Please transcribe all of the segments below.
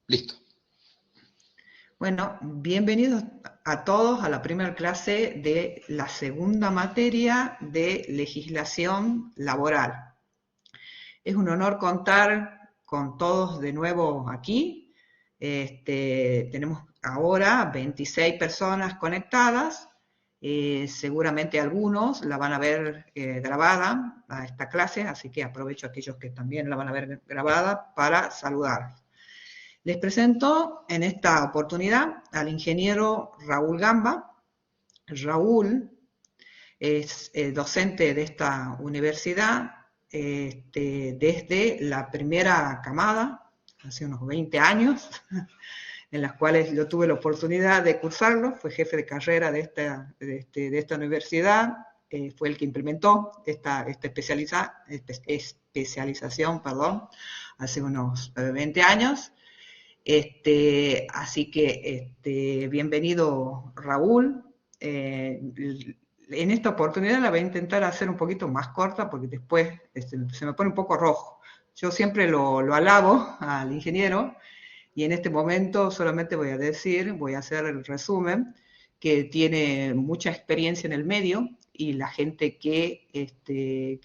Listo. Bueno, bienvenidos a todos a la primera clase de la segunda materia de legislación laboral. Es un honor contar con todos de nuevo aquí. Tenemos ahora 26 personas conectadas. Seguramente algunos la van a ver grabada a esta clase, así que aprovecho a aquellos que también la van a ver grabada para saludar. Les presento en esta oportunidad al ingeniero Raúl Gamba. Raúl es docente de esta universidad desde la primera camada, hace unos 20 años, en las cuales yo tuve la oportunidad de cursarlo. Fue jefe de carrera de esta universidad, fue el que implementó esta especialización, hace unos 20 años. Así que bienvenido, Raúl. En esta oportunidad la voy a intentar hacer un poquito más corta porque después se me pone un poco rojo. Yo siempre lo alabo al ingeniero y en este momento solamente voy a hacer el resumen, que tiene mucha experiencia en el medio y la gente que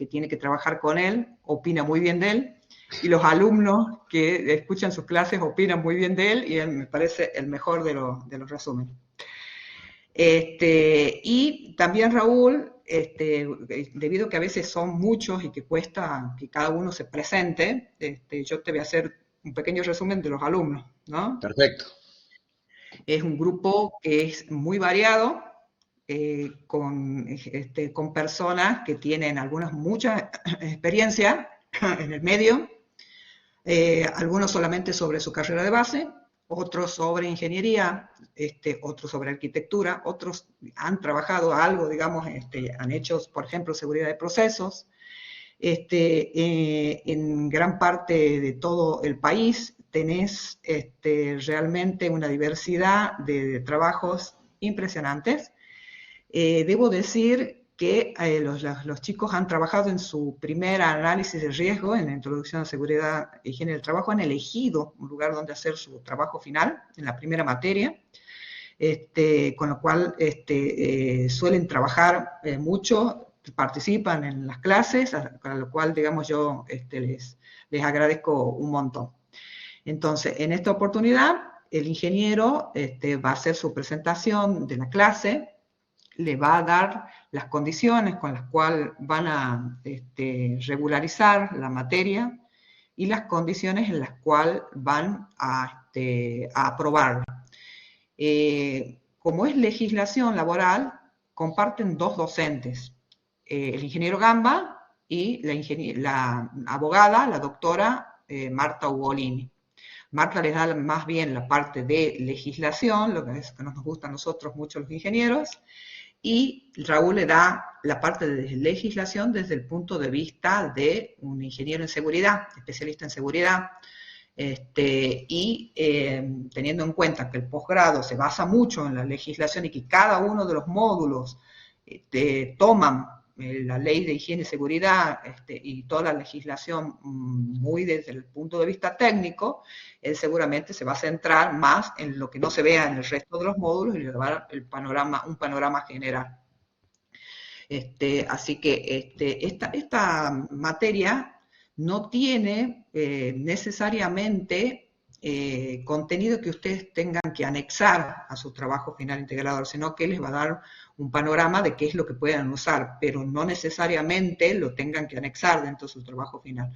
tiene que trabajar con él opina muy bien de él, y los alumnos que escuchan sus clases opinan muy bien de él, y él me parece el mejor de los resúmenes. Y también Raúl, debido a que a veces son muchos y que cuesta que cada uno se presente, yo te voy a hacer un pequeño resumen de los alumnos, ¿no? Perfecto. Es un grupo que es muy variado, con personas que tienen algunas mucha experiencia en el medio, algunos solamente sobre su carrera de base, otros sobre ingeniería, otros sobre arquitectura, otros han trabajado algo, digamos, han hecho, por ejemplo, seguridad de procesos. En gran parte de todo el país tenés realmente una diversidad de trabajos impresionantes. Debo decir que los chicos han trabajado en su primer análisis de riesgo, en la introducción a seguridad e higiene del trabajo, han elegido un lugar donde hacer su trabajo final, en la primera materia, con lo cual suelen trabajar mucho, participan en las clases, para lo cual, digamos, yo les agradezco un montón. Entonces, en esta oportunidad, el ingeniero va a hacer su presentación de la clase, le va a dar las condiciones con las cuales van a regularizar la materia y las condiciones en las cuales van a aprobar. Como es legislación laboral, comparten dos docentes, el ingeniero Gamba y la abogada, la doctora Marta Ugolini. Marta les da más bien la parte de legislación, lo que es que nos gusta a nosotros mucho los ingenieros, y Raúl le da la parte de legislación desde el punto de vista de un ingeniero en seguridad, especialista en seguridad, teniendo en cuenta que el posgrado se basa mucho en la legislación y que cada uno de los módulos toman la ley de higiene y seguridad y toda la legislación muy desde el punto de vista técnico, él seguramente se va a centrar más en lo que no se vea en el resto de los módulos y le va a dar un panorama general. Así que esta materia no tiene necesariamente contenido que ustedes tengan que anexar a su trabajo final integrador, sino que les va a dar un panorama de qué es lo que pueden usar, pero no necesariamente lo tengan que anexar dentro de su trabajo final.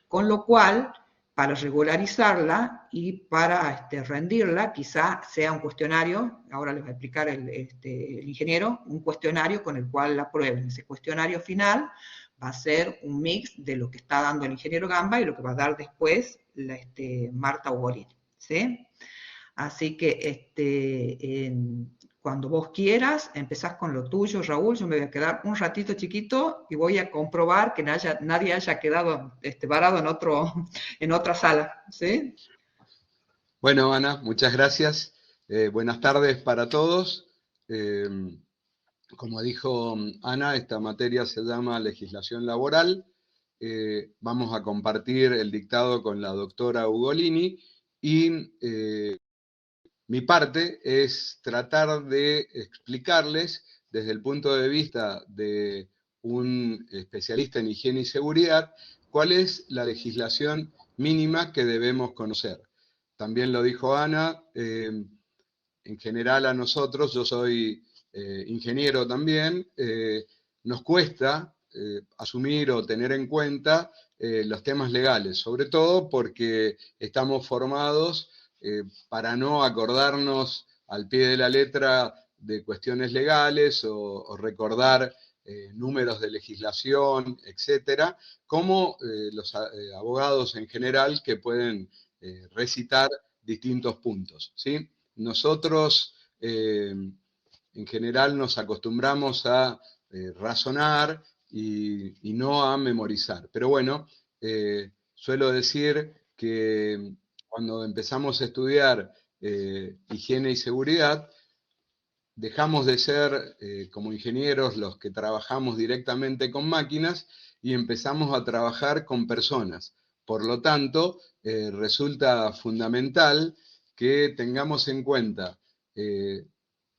Con lo cual, para regularizarla y para rendirla, quizá sea un cuestionario, ahora les va a explicar el ingeniero, un cuestionario con el cual la aprueben. Ese cuestionario final va a ser un mix de lo que está dando el ingeniero Gamba y lo que va a dar después Marta Ugolini, ¿sí? Así que cuando vos quieras, empezás con lo tuyo, Raúl. Yo me voy a quedar un ratito chiquito y voy a comprobar que nadie haya quedado varado en otra sala, ¿sí? Bueno, Ana, muchas gracias. Buenas tardes para todos. Eh, Como dijo Ana, esta materia se llama legislación laboral. Vamos a compartir el dictado con la doctora Ugolini y mi parte es tratar de explicarles desde el punto de vista de un especialista en higiene y seguridad cuál es la legislación mínima que debemos conocer. También lo dijo Ana, en general a nosotros, yo soy ingeniero también, nos cuesta asumir o tener en cuenta los temas legales, sobre todo porque estamos formados para no acordarnos al pie de la letra de cuestiones legales o recordar números de legislación, etcétera, como los abogados en general que pueden recitar distintos puntos, ¿sí? Nosotros en general nos acostumbramos a razonar y no a memorizar. Pero bueno, suelo decir que cuando empezamos a estudiar higiene y seguridad, dejamos de ser como ingenieros los que trabajamos directamente con máquinas y empezamos a trabajar con personas. Por lo tanto, resulta fundamental que tengamos en cuenta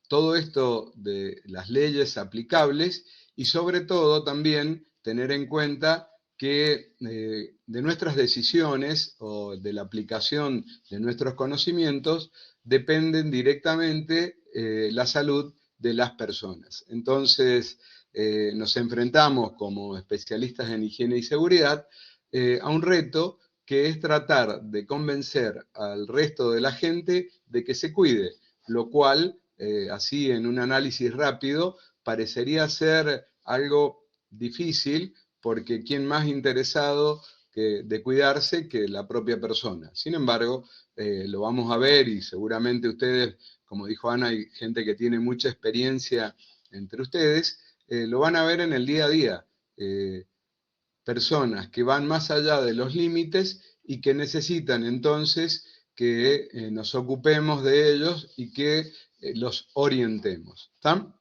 todo esto de las leyes aplicables y sobre todo también tener en cuenta que de nuestras decisiones o de la aplicación de nuestros conocimientos dependen directamente la salud de las personas. Entonces, nos enfrentamos como especialistas en higiene y seguridad a un reto que es tratar de convencer al resto de la gente de que se cuide, lo cual, así en un análisis rápido, parecería ser algo difícil, porque ¿quién más interesado de cuidarse que la propia persona? Sin embargo, lo vamos a ver y seguramente ustedes, como dijo Ana, hay gente que tiene mucha experiencia entre ustedes, lo van a ver en el día a día. Personas que van más allá de los límites y que necesitan entonces que nos ocupemos de ellos y que los orientemos. ¿Está?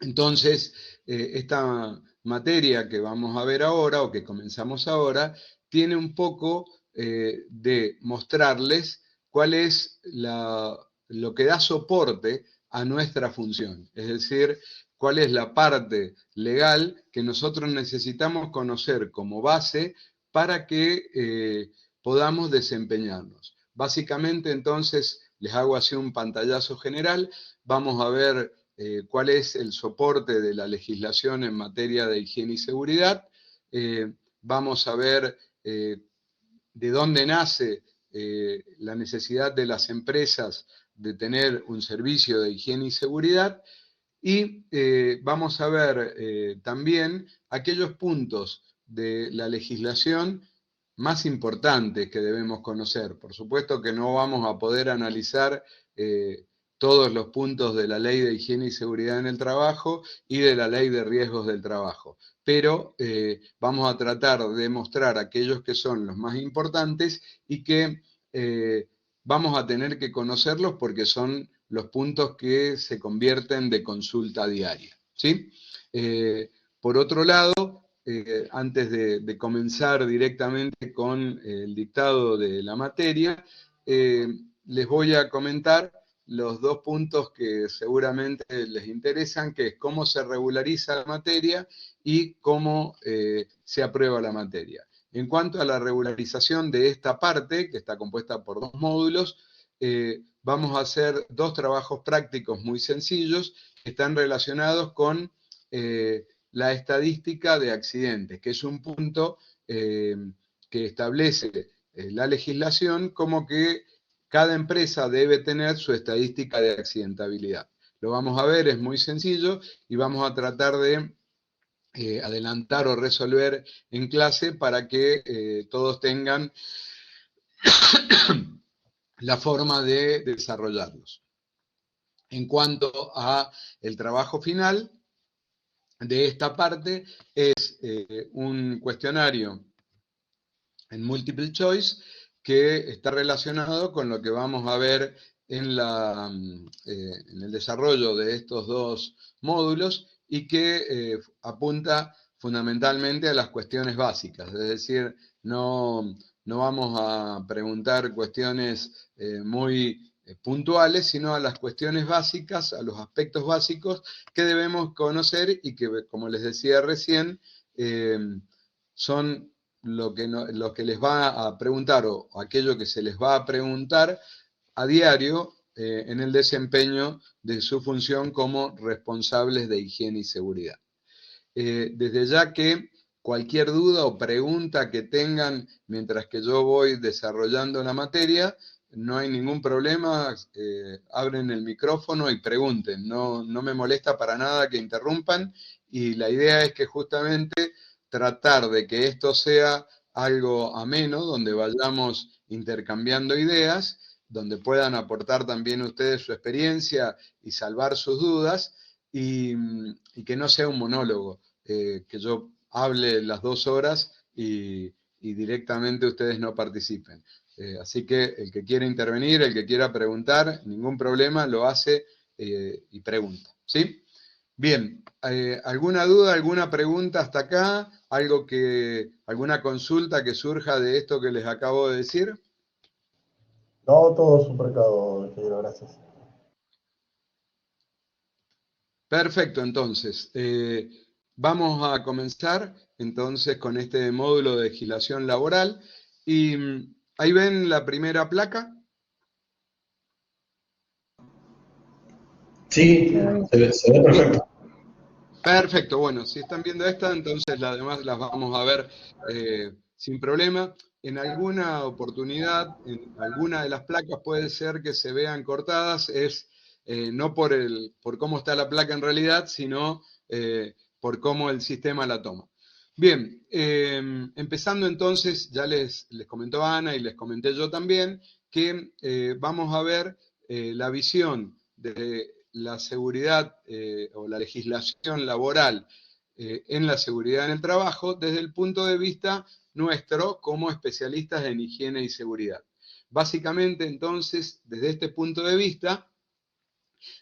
Entonces, esta materia que vamos a ver ahora o que comenzamos ahora, tiene un poco de mostrarles cuál es lo que da soporte a nuestra función, es decir, cuál es la parte legal que nosotros necesitamos conocer como base para que podamos desempeñarnos. Básicamente, entonces, les hago así un pantallazo general, vamos a ver cuál es el soporte de la legislación en materia de higiene y seguridad. Vamos a ver de dónde nace la necesidad de las empresas de tener un servicio de higiene y seguridad. Y vamos a ver también aquellos puntos de la legislación más importantes que debemos conocer. Por supuesto que no vamos a poder analizar todos los puntos de la Ley de Higiene y Seguridad en el Trabajo y de la Ley de Riesgos del Trabajo, pero vamos a tratar de mostrar aquellos que son los más importantes y que vamos a tener que conocerlos porque son los puntos que se convierten de consulta diaria, ¿sí? Por otro lado, antes de comenzar directamente con el dictado de la materia, les voy a comentar los dos puntos que seguramente les interesan, que es cómo se regulariza la materia y cómo se aprueba la materia. En cuanto a la regularización de esta parte, que está compuesta por dos módulos, vamos a hacer dos trabajos prácticos muy sencillos que están relacionados con la estadística de accidentes, que es un punto que establece la legislación como que cada empresa debe tener su estadística de accidentabilidad. Lo vamos a ver, es muy sencillo y vamos a tratar de adelantar o resolver en clase para que todos tengan la forma de desarrollarlos. En cuanto a el trabajo final de esta parte, es un cuestionario en multiple choice que está relacionado con lo que vamos a ver en el desarrollo de estos dos módulos y que apunta fundamentalmente a las cuestiones básicas, es decir, no no vamos a preguntar cuestiones muy puntuales, sino a las cuestiones básicas, a los aspectos básicos que debemos conocer y que, como les decía recién, son lo que les va a preguntar o aquello que se les va a preguntar a diario en el desempeño de su función como responsables de higiene y seguridad. Desde ya que cualquier duda o pregunta que tengan mientras que yo voy desarrollando la materia, no hay ningún problema, abren el micrófono y pregunten, no me molesta para nada que interrumpan, y la idea es que justamente tratar de que esto sea algo ameno, donde vayamos intercambiando ideas, donde puedan aportar también ustedes su experiencia y salvar sus dudas, y que no sea un monólogo, que yo hable las 2 horas y directamente ustedes no participen. Así que el que quiera intervenir, el que quiera preguntar, ningún problema, lo hace y pregunta. ¿Sí? Bien, ¿alguna duda, alguna pregunta hasta acá? ¿Alguna consulta que surja de esto que les acabo de decir? No, todo súper claro, ingeniero, gracias. Perfecto, entonces. Vamos a comenzar entonces con este módulo de legislación laboral. Y ahí ven la primera placa. Sí, se ve perfecto. Perfecto, bueno, si están viendo esta, entonces las demás las vamos a ver sin problema. En alguna oportunidad, en alguna de las placas puede ser que se vean cortadas, es no por cómo está la placa en realidad, sino por cómo el sistema la toma. Bien, empezando entonces, ya les comentó Ana y les comenté yo también, que vamos a ver la visión de la seguridad o la legislación laboral en la seguridad en el trabajo desde el punto de vista nuestro como especialistas en higiene y seguridad. Básicamente, entonces, desde este punto de vista,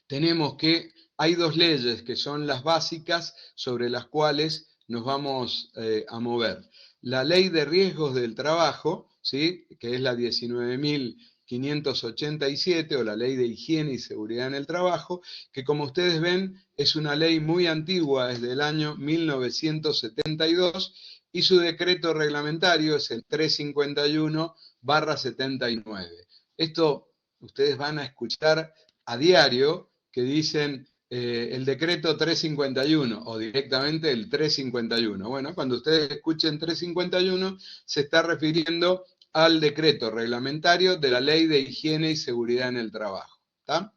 tenemos que hay 2 leyes que son las básicas sobre las cuales nos vamos a mover. La ley de riesgos del trabajo, ¿sí? Que es la 19.587 o la ley de higiene y seguridad en el trabajo, que como ustedes ven es una ley muy antigua, desde el año 1972, y su decreto reglamentario es el 351/79. Esto ustedes van a escuchar a diario que dicen el decreto 351 o directamente el 351. Bueno, cuando ustedes escuchen 351 se está refiriendo al decreto reglamentario de la Ley de Higiene y Seguridad en el Trabajo. ¿Tá?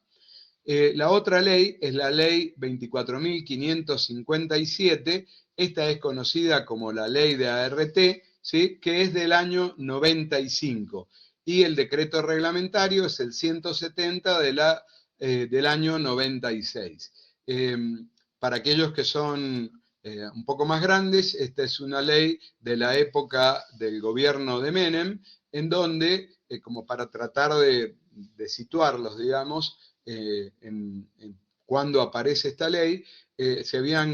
La otra ley es la ley 24.557, esta es conocida como la ley de ART, ¿sí? Que es del año 95, y el decreto reglamentario es el 170 del año 96. Para aquellos que son un poco más grandes, esta es una ley de la época del gobierno de Menem, en donde, como para tratar de situarlos, digamos, cuando aparece esta ley,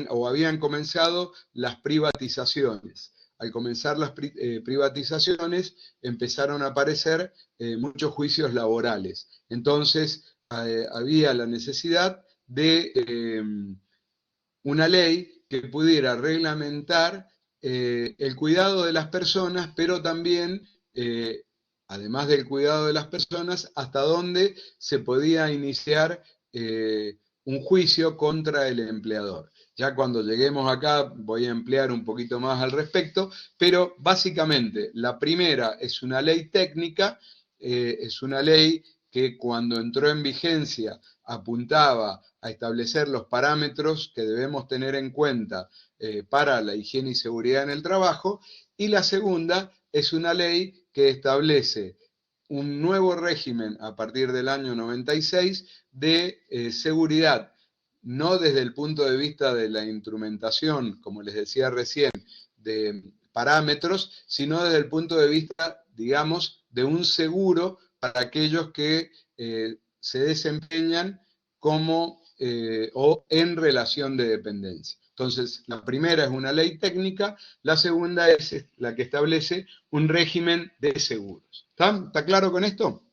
habían comenzado las privatizaciones. Al comenzar las privatizaciones, empezaron a aparecer muchos juicios laborales. Entonces, había la necesidad de una ley que pudiera reglamentar el cuidado de las personas, pero también además del cuidado de las personas, hasta dónde se podía iniciar un juicio contra el empleador. Ya cuando lleguemos acá voy a emplear un poquito más al respecto, pero básicamente la primera es una ley técnica, es una ley que cuando entró en vigencia apuntaba a establecer los parámetros que debemos tener en cuenta para la higiene y seguridad en el trabajo, y la segunda es una ley que establece un nuevo régimen a partir del año 96 de seguridad, no desde el punto de vista de la instrumentación, como les decía recién, de parámetros, sino desde el punto de vista, digamos, de un seguro para aquellos que se desempeñan como o en relación de dependencia. Entonces, la primera es una ley técnica, la segunda es la que establece un régimen de seguros. ¿Está claro con esto?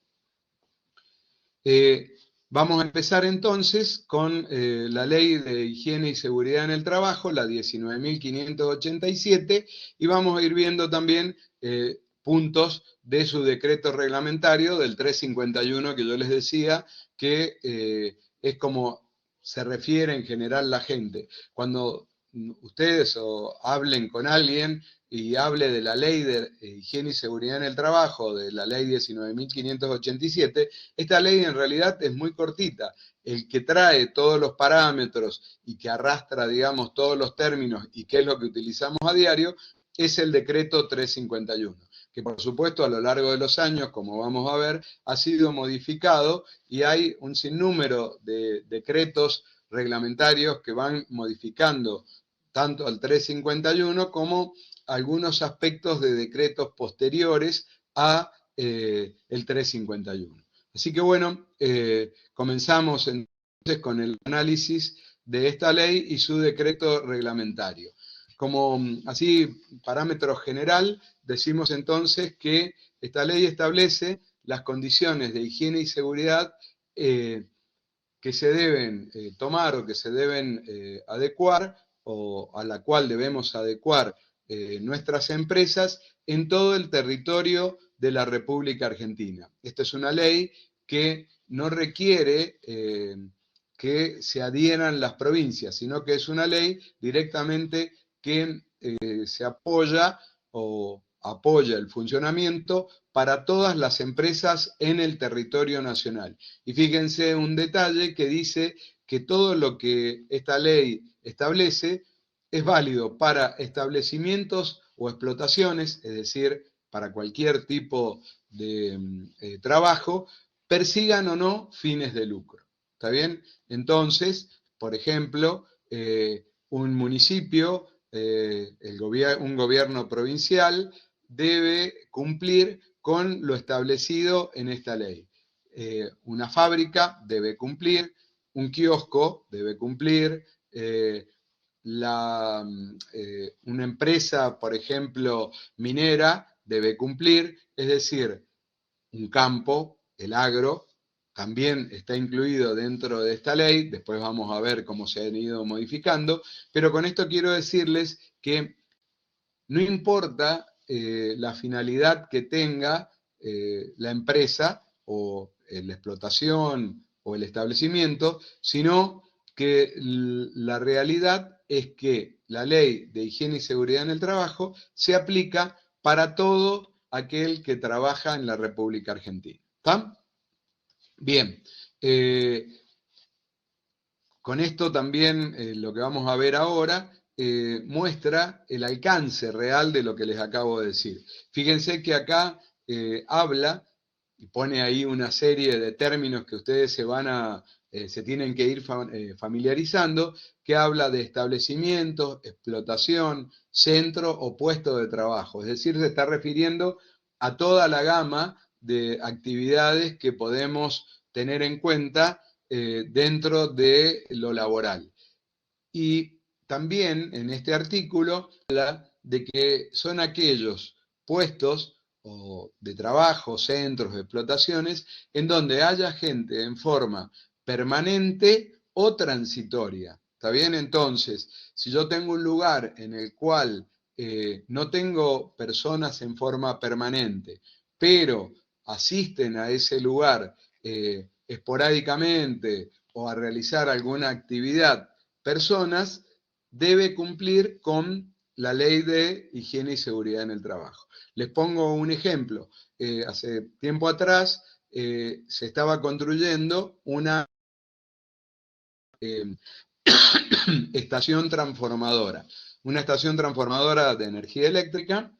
Vamos a empezar entonces con la Ley de Higiene y Seguridad en el Trabajo, la 19.587, y vamos a ir viendo también puntos de su decreto reglamentario del 351 que yo les decía, que es como se refiere en general la gente. Cuando ustedes hablen con alguien y hable de la Ley de Higiene y Seguridad en el Trabajo, de la Ley 19.587, esta ley en realidad es muy cortita. El que trae todos los parámetros y que arrastra, digamos, todos los términos y que es lo que utilizamos a diario, es el decreto 351, que por supuesto a lo largo de los años, como vamos a ver, ha sido modificado y hay un sinnúmero de decretos reglamentarios que van modificando tanto al 351 como algunos aspectos de decretos posteriores a el 351. Así que bueno, comenzamos entonces con el análisis de esta ley y su decreto reglamentario. Como así parámetro general, decimos entonces que esta ley establece las condiciones de higiene y seguridad que se deben tomar o que se deben adecuar o a la cual debemos adecuar nuestras empresas en todo el territorio de la República Argentina. Esta es una ley que no requiere que se adhieran las provincias, sino que es una ley directamente que se apoya o apoya el funcionamiento para todas las empresas en el territorio nacional. Y fíjense un detalle que dice que todo lo que esta ley establece es válido para establecimientos o explotaciones, es decir, para cualquier tipo de trabajo, persigan o no fines de lucro. ¿Está bien? Entonces, por ejemplo, un municipio, un gobierno provincial, debe cumplir con lo establecido en esta ley. Una fábrica debe cumplir, un kiosco debe cumplir, una empresa, por ejemplo, minera, debe cumplir, es decir, un campo, el agro, también está incluido dentro de esta ley, después vamos a ver cómo se han ido modificando, pero con esto quiero decirles que no importa la finalidad que tenga la empresa o la explotación o el establecimiento, sino que la realidad es que la ley de higiene y seguridad en el trabajo se aplica para todo aquel que trabaja en la República Argentina. ¿Está? Bien. Con esto también lo que vamos a ver ahora muestra el alcance real de lo que les acabo de decir. Fíjense que acá habla y pone ahí una serie de términos que ustedes se tienen que ir familiarizando, que habla de establecimientos, explotación, centro o puesto de trabajo. Es decir, se está refiriendo a toda la gama de actividades que podemos tener en cuenta dentro de lo laboral. Y también en este artículo habla de que son aquellos puestos de trabajo, centros, explotaciones, en donde haya gente en forma permanente o transitoria. ¿Está bien? Entonces, si yo tengo un lugar en el cual no tengo personas en forma permanente, pero asisten a ese lugar esporádicamente o a realizar alguna actividad personas, debe cumplir con la ley de higiene y seguridad en el trabajo. Les pongo un ejemplo. Hace tiempo atrás se estaba construyendo una estación transformadora de energía eléctrica,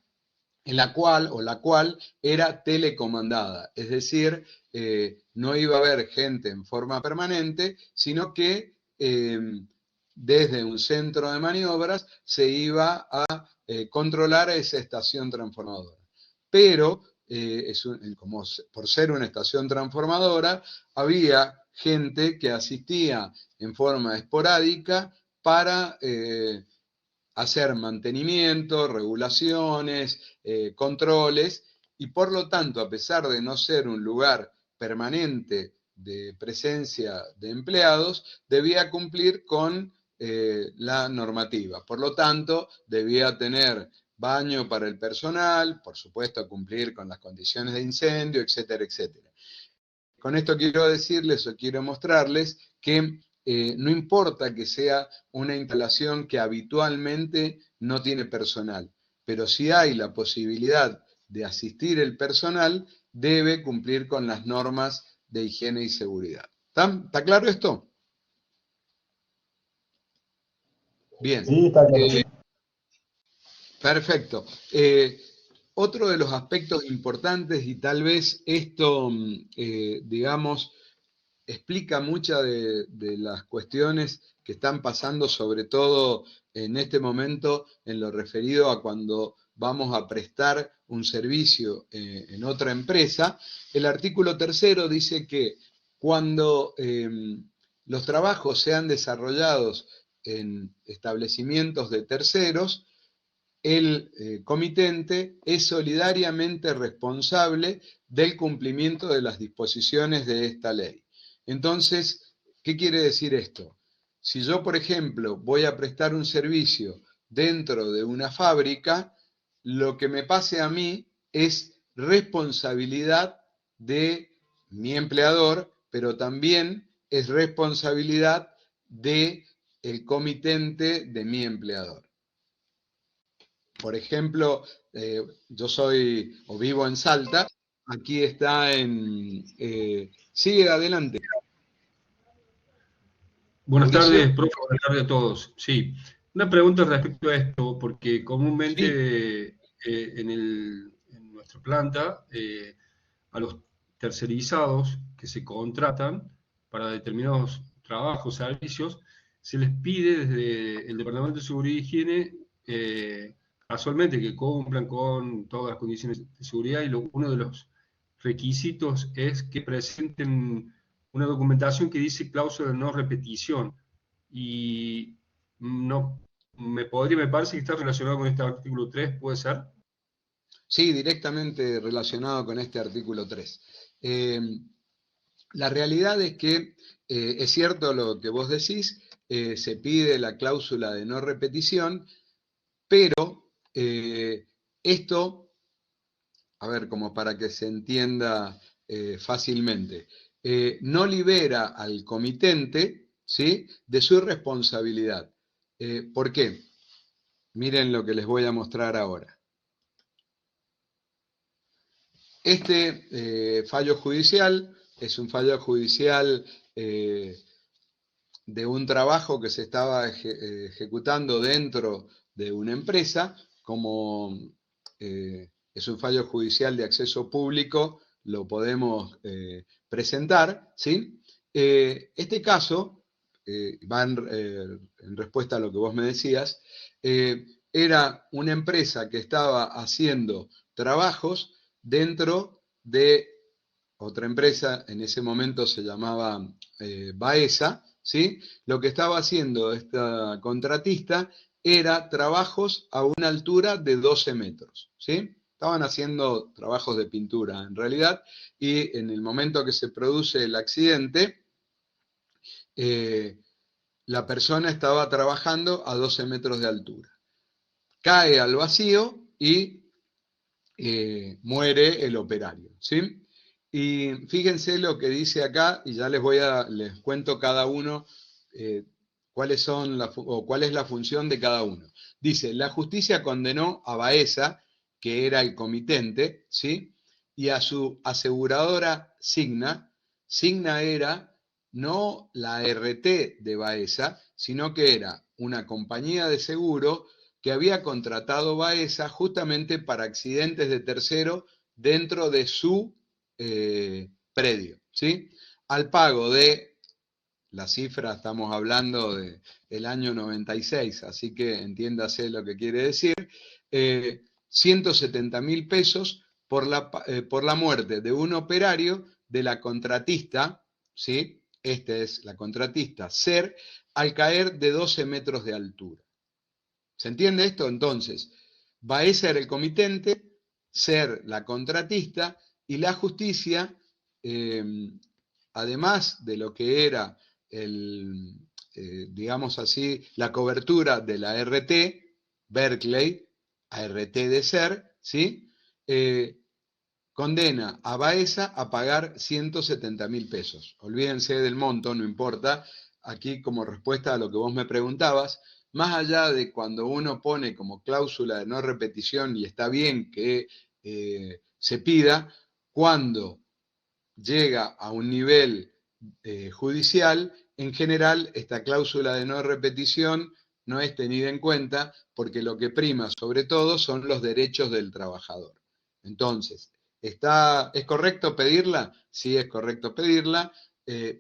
en la cual era telecomandada, es decir, no iba a haber gente en forma permanente, sino que desde un centro de maniobras se iba a controlar esa estación transformadora. Pero, como por ser una estación transformadora, había gente que asistía en forma esporádica, para hacer mantenimiento, regulaciones, controles, y por lo tanto, a pesar de no ser un lugar permanente de presencia de empleados, debía cumplir con la normativa. Por lo tanto, debía tener baño para el personal, por supuesto cumplir con las condiciones de incendio, etcétera, etcétera. Con esto quiero decirles o quiero mostrarles que no importa que sea una instalación que habitualmente no tiene personal, pero si hay la posibilidad de asistir el personal, debe cumplir con las normas de higiene y seguridad. ¿Está claro esto? Bien. Sí, está claro. Perfecto. Otro de los aspectos importantes, y tal vez esto, digamos, explica muchas de las cuestiones que están pasando, sobre todo en este momento, en lo referido a cuando vamos a prestar un servicio en otra empresa. El artículo 3 dice que cuando los trabajos sean desarrollados en establecimientos de terceros, el comitente es solidariamente responsable del cumplimiento de las disposiciones de esta ley. Entonces, ¿qué quiere decir esto? Si yo, por ejemplo, voy a prestar un servicio dentro de una fábrica, lo que me pase a mí es responsabilidad de mi empleador, pero también es responsabilidad del comitente de mi empleador. Por ejemplo, yo soy o vivo en Salta, aquí está en... sigue adelante. Buenas Mauricio. tardes, profe, buenas tardes a todos. Sí, una pregunta respecto a esto, porque Sí. comúnmente en nuestra planta, a los tercerizados que se contratan para determinados trabajos, servicios, se les pide desde el Departamento de Seguridad y Higiene, casualmente, que cumplan con todas las condiciones de seguridad, y uno de los requisitos es que presenten una documentación que dice cláusula de no repetición. Y no me parece que está relacionado con este artículo 3, ¿puede ser? Sí, directamente relacionado con este artículo 3. La realidad es que es cierto lo que vos decís, se pide la cláusula de no repetición, pero esto, a ver, como para que se entienda fácilmente, no libera al comitente, ¿sí?, de su responsabilidad. ¿Por qué? Miren lo que les voy a mostrar ahora. Este fallo judicial es un fallo judicial de un trabajo que se estaba ejecutando dentro de una empresa, como es un fallo judicial de acceso público, lo podemos presentar, ¿sí? Este caso, va en respuesta a lo que vos me decías, era una empresa que estaba haciendo trabajos dentro de otra empresa, en ese momento se llamaba Baesa, ¿sí? Lo que estaba haciendo esta contratista era trabajos a una altura de 12 metros, ¿sí? Estaban haciendo trabajos de pintura en realidad, y en el momento que se produce el accidente, la persona estaba trabajando a 12 metros de altura. Cae al vacío y muere el operario, ¿sí? Y fíjense lo que dice acá, y ya les cuento cada uno cuál es la función de cada uno. Dice, la justicia condenó a Baeza, que era el comitente, ¿sí?, y a su aseguradora Signa. Signa era no la RT de Baeza, sino que era una compañía de seguro que había contratado Baeza justamente para accidentes de tercero dentro de su predio, ¿sí? Al pago de, la cifra, estamos hablando del año 96, así que entiéndase lo que quiere decir, 170.000 pesos por la muerte de un operario de la contratista, ¿sí?, esta es la contratista, SER, al caer de 12 metros de altura. ¿Se entiende esto? Entonces, Baeza era el comitente, SER la contratista, y la justicia, además de lo que era digamos así, la cobertura de la RT, Berkeley, ART de SER, ¿sí? Condena a Baeza a pagar 170.000 pesos. Olvídense del monto, no importa. Aquí, como respuesta a lo que vos me preguntabas, más allá de cuando uno pone como cláusula de no repetición, y está bien que se pida, cuando llega a un nivel judicial, en general esta cláusula de no repetición no es tenida en cuenta porque lo que prima sobre todo son los derechos del trabajador. Entonces, ¿es correcto pedirla? Sí, es correcto pedirla,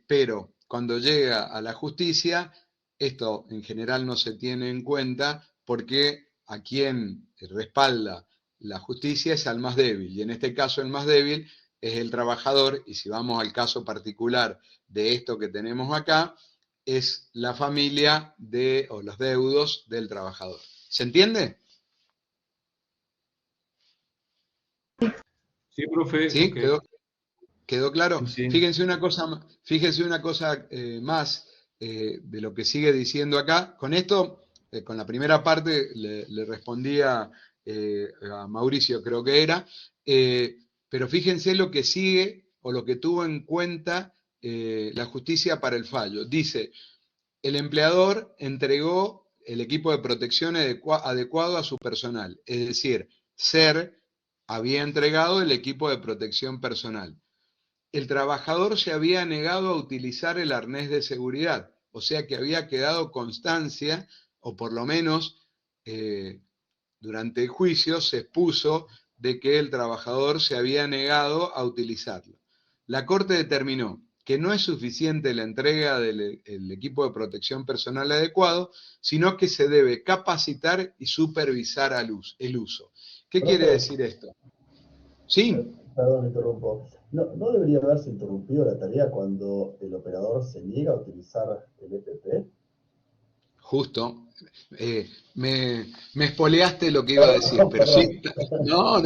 pero cuando llega a la justicia, esto en general no se tiene en cuenta porque a quien respalda la justicia es al más débil, y en este caso el más débil es el trabajador, y si vamos al caso particular de esto que tenemos acá, es la familia o los deudos del trabajador. ¿Se entiende? Sí, profe, ¿Sí? ok. ¿Quedó claro? Sí, sí. Fíjense una cosa más de lo que sigue diciendo acá. Con esto, con la primera parte, le respondía a Mauricio, creo que era, pero fíjense lo que sigue o lo que tuvo en cuenta la justicia para el fallo. Dice, el empleador entregó el equipo de protección adecuado a su personal, es decir, SER había entregado el equipo de protección personal. El trabajador se había negado a utilizar el arnés de seguridad, o sea que había quedado constancia, o por lo menos durante el juicio se expuso de que el trabajador se había negado a utilizarlo. La Corte determinó que no es suficiente la entrega del equipo de protección personal adecuado, sino que se debe capacitar y supervisar el uso. ¿Qué quiere Profe, decir esto? Sí. perdón, me interrumpo. ¿No debería haberse interrumpido la tarea cuando el operador se niega a utilizar el EPP? Justo, me espoleaste lo que iba a decir, Perdón, pero perdón. sí, no,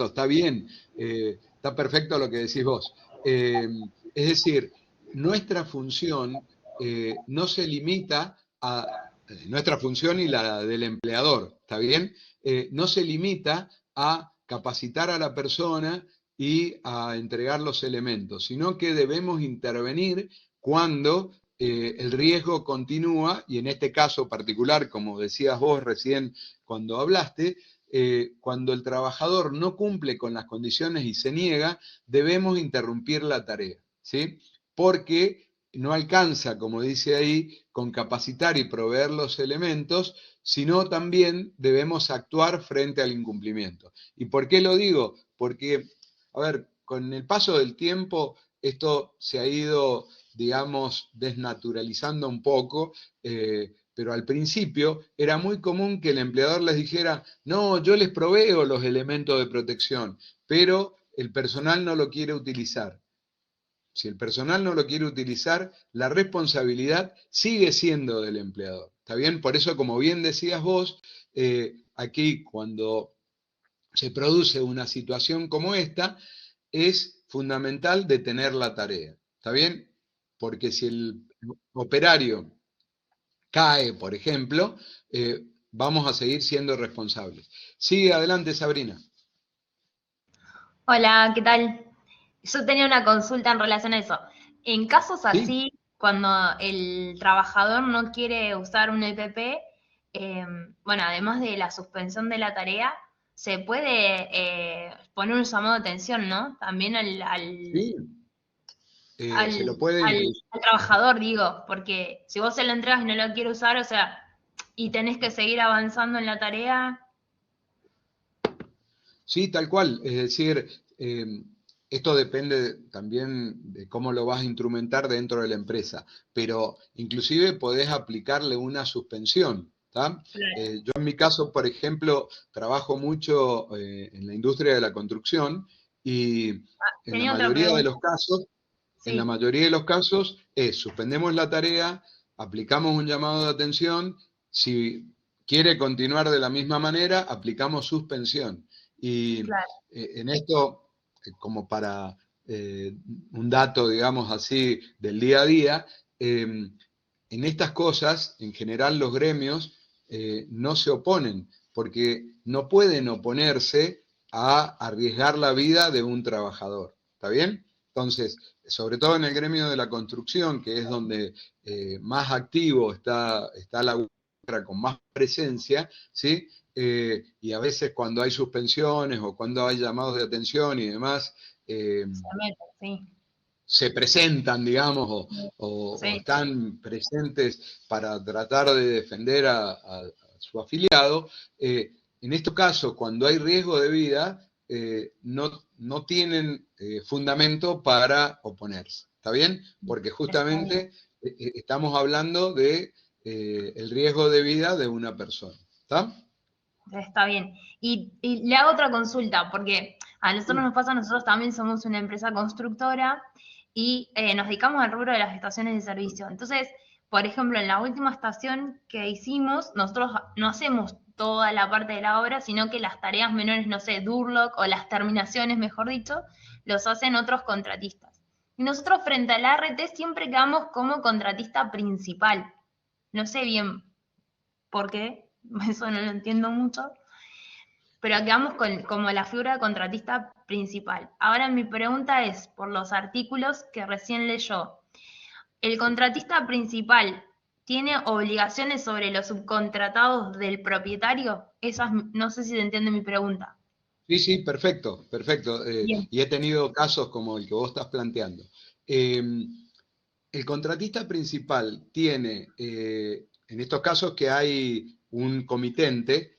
está bien, está perfecto lo que decís vos. Es decir, nuestra función no se limita a, nuestra función y la del empleador, ¿está bien? No se limita a capacitar a la persona y a entregar los elementos, sino que debemos intervenir cuando el riesgo continúa, y en este caso particular, como decías vos recién cuando hablaste, cuando el trabajador no cumple con las condiciones y se niega, debemos interrumpir la tarea, ¿sí? Porque no alcanza, como dice ahí, con capacitar y proveer los elementos, sino también debemos actuar frente al incumplimiento. ¿Y por qué lo digo? Porque, a ver, con el paso del tiempo, esto se ha ido, digamos, desnaturalizando un poco, pero al principio era muy común que el empleador les dijera, no, yo les proveo los elementos de protección, pero el personal no lo quiere utilizar. Si el personal no lo quiere utilizar, la responsabilidad sigue siendo del empleador. ¿Está bien? Por eso, como bien decías vos, aquí cuando se produce una situación como esta, es fundamental detener la tarea. ¿Está bien? Porque si el operario cae, por ejemplo, vamos a seguir siendo responsables. Sigue adelante, Sabrina. Hola, ¿qué tal? Yo tenía una consulta en relación a eso. En casos Sí, así, cuando el trabajador no quiere usar un EPP, bueno, además de la suspensión de la tarea, se puede poner un llamado de atención, ¿no? También sí. Se lo puede incluso. al trabajador, digo, porque si vos se lo entregas y no lo quiere usar, o sea, y tenés que seguir avanzando en la tarea. Sí, tal cual. Es decir, esto depende también de cómo lo vas a instrumentar dentro de la empresa, pero inclusive podés aplicarle una suspensión. ¿Tá? Yo en mi caso, por ejemplo, trabajo mucho en la industria de la construcción y en la Tenía otra mayoría de pregunta. los casos, En la Sí, mayoría de los casos es suspendemos la tarea, aplicamos un llamado de atención, si quiere continuar de la misma manera, aplicamos suspensión. Y claro, en esto, como para un dato, digamos así, del día a día, en estas cosas, en general los gremios no se oponen, porque no pueden oponerse a arriesgar la vida de un trabajador. ¿Está bien? Entonces, sobre todo en el gremio de la construcción, que es donde más activo está la UCRA con más presencia, ¿sí? Y a veces cuando hay suspensiones o cuando hay llamados de atención y demás, se mete, sí, se presentan, digamos, o sí, están presentes para tratar de defender a su afiliado. En estos casos, cuando hay riesgo de vida, no tienen fundamento para oponerse. ¿Está bien? Porque está bien. justamente estamos hablando de el riesgo de vida de una persona. ¿Está? Está bien. Y le hago otra consulta, porque a nosotros nos pasa, nosotros también somos una empresa constructora y nos dedicamos al rubro de las estaciones de servicio. Entonces, por ejemplo, en la última estación que hicimos, nosotros no hacemos toda la parte de la obra, sino que las tareas menores, no sé, Durlock o las terminaciones, mejor dicho, los hacen otros contratistas. Y nosotros frente al ART siempre quedamos como contratista principal. No sé bien por qué, eso no lo entiendo mucho, pero quedamos con, como la figura de contratista principal. Ahora mi pregunta es, por los artículos que recién leyó, ¿el contratista principal tiene obligaciones sobre los subcontratados del propietario? No sé si se entiende mi pregunta. Sí, sí, perfecto, perfecto. Bien, Y he tenido casos como el que vos estás planteando. Eh, el contratista principal tiene, en estos casos que hay un comitente,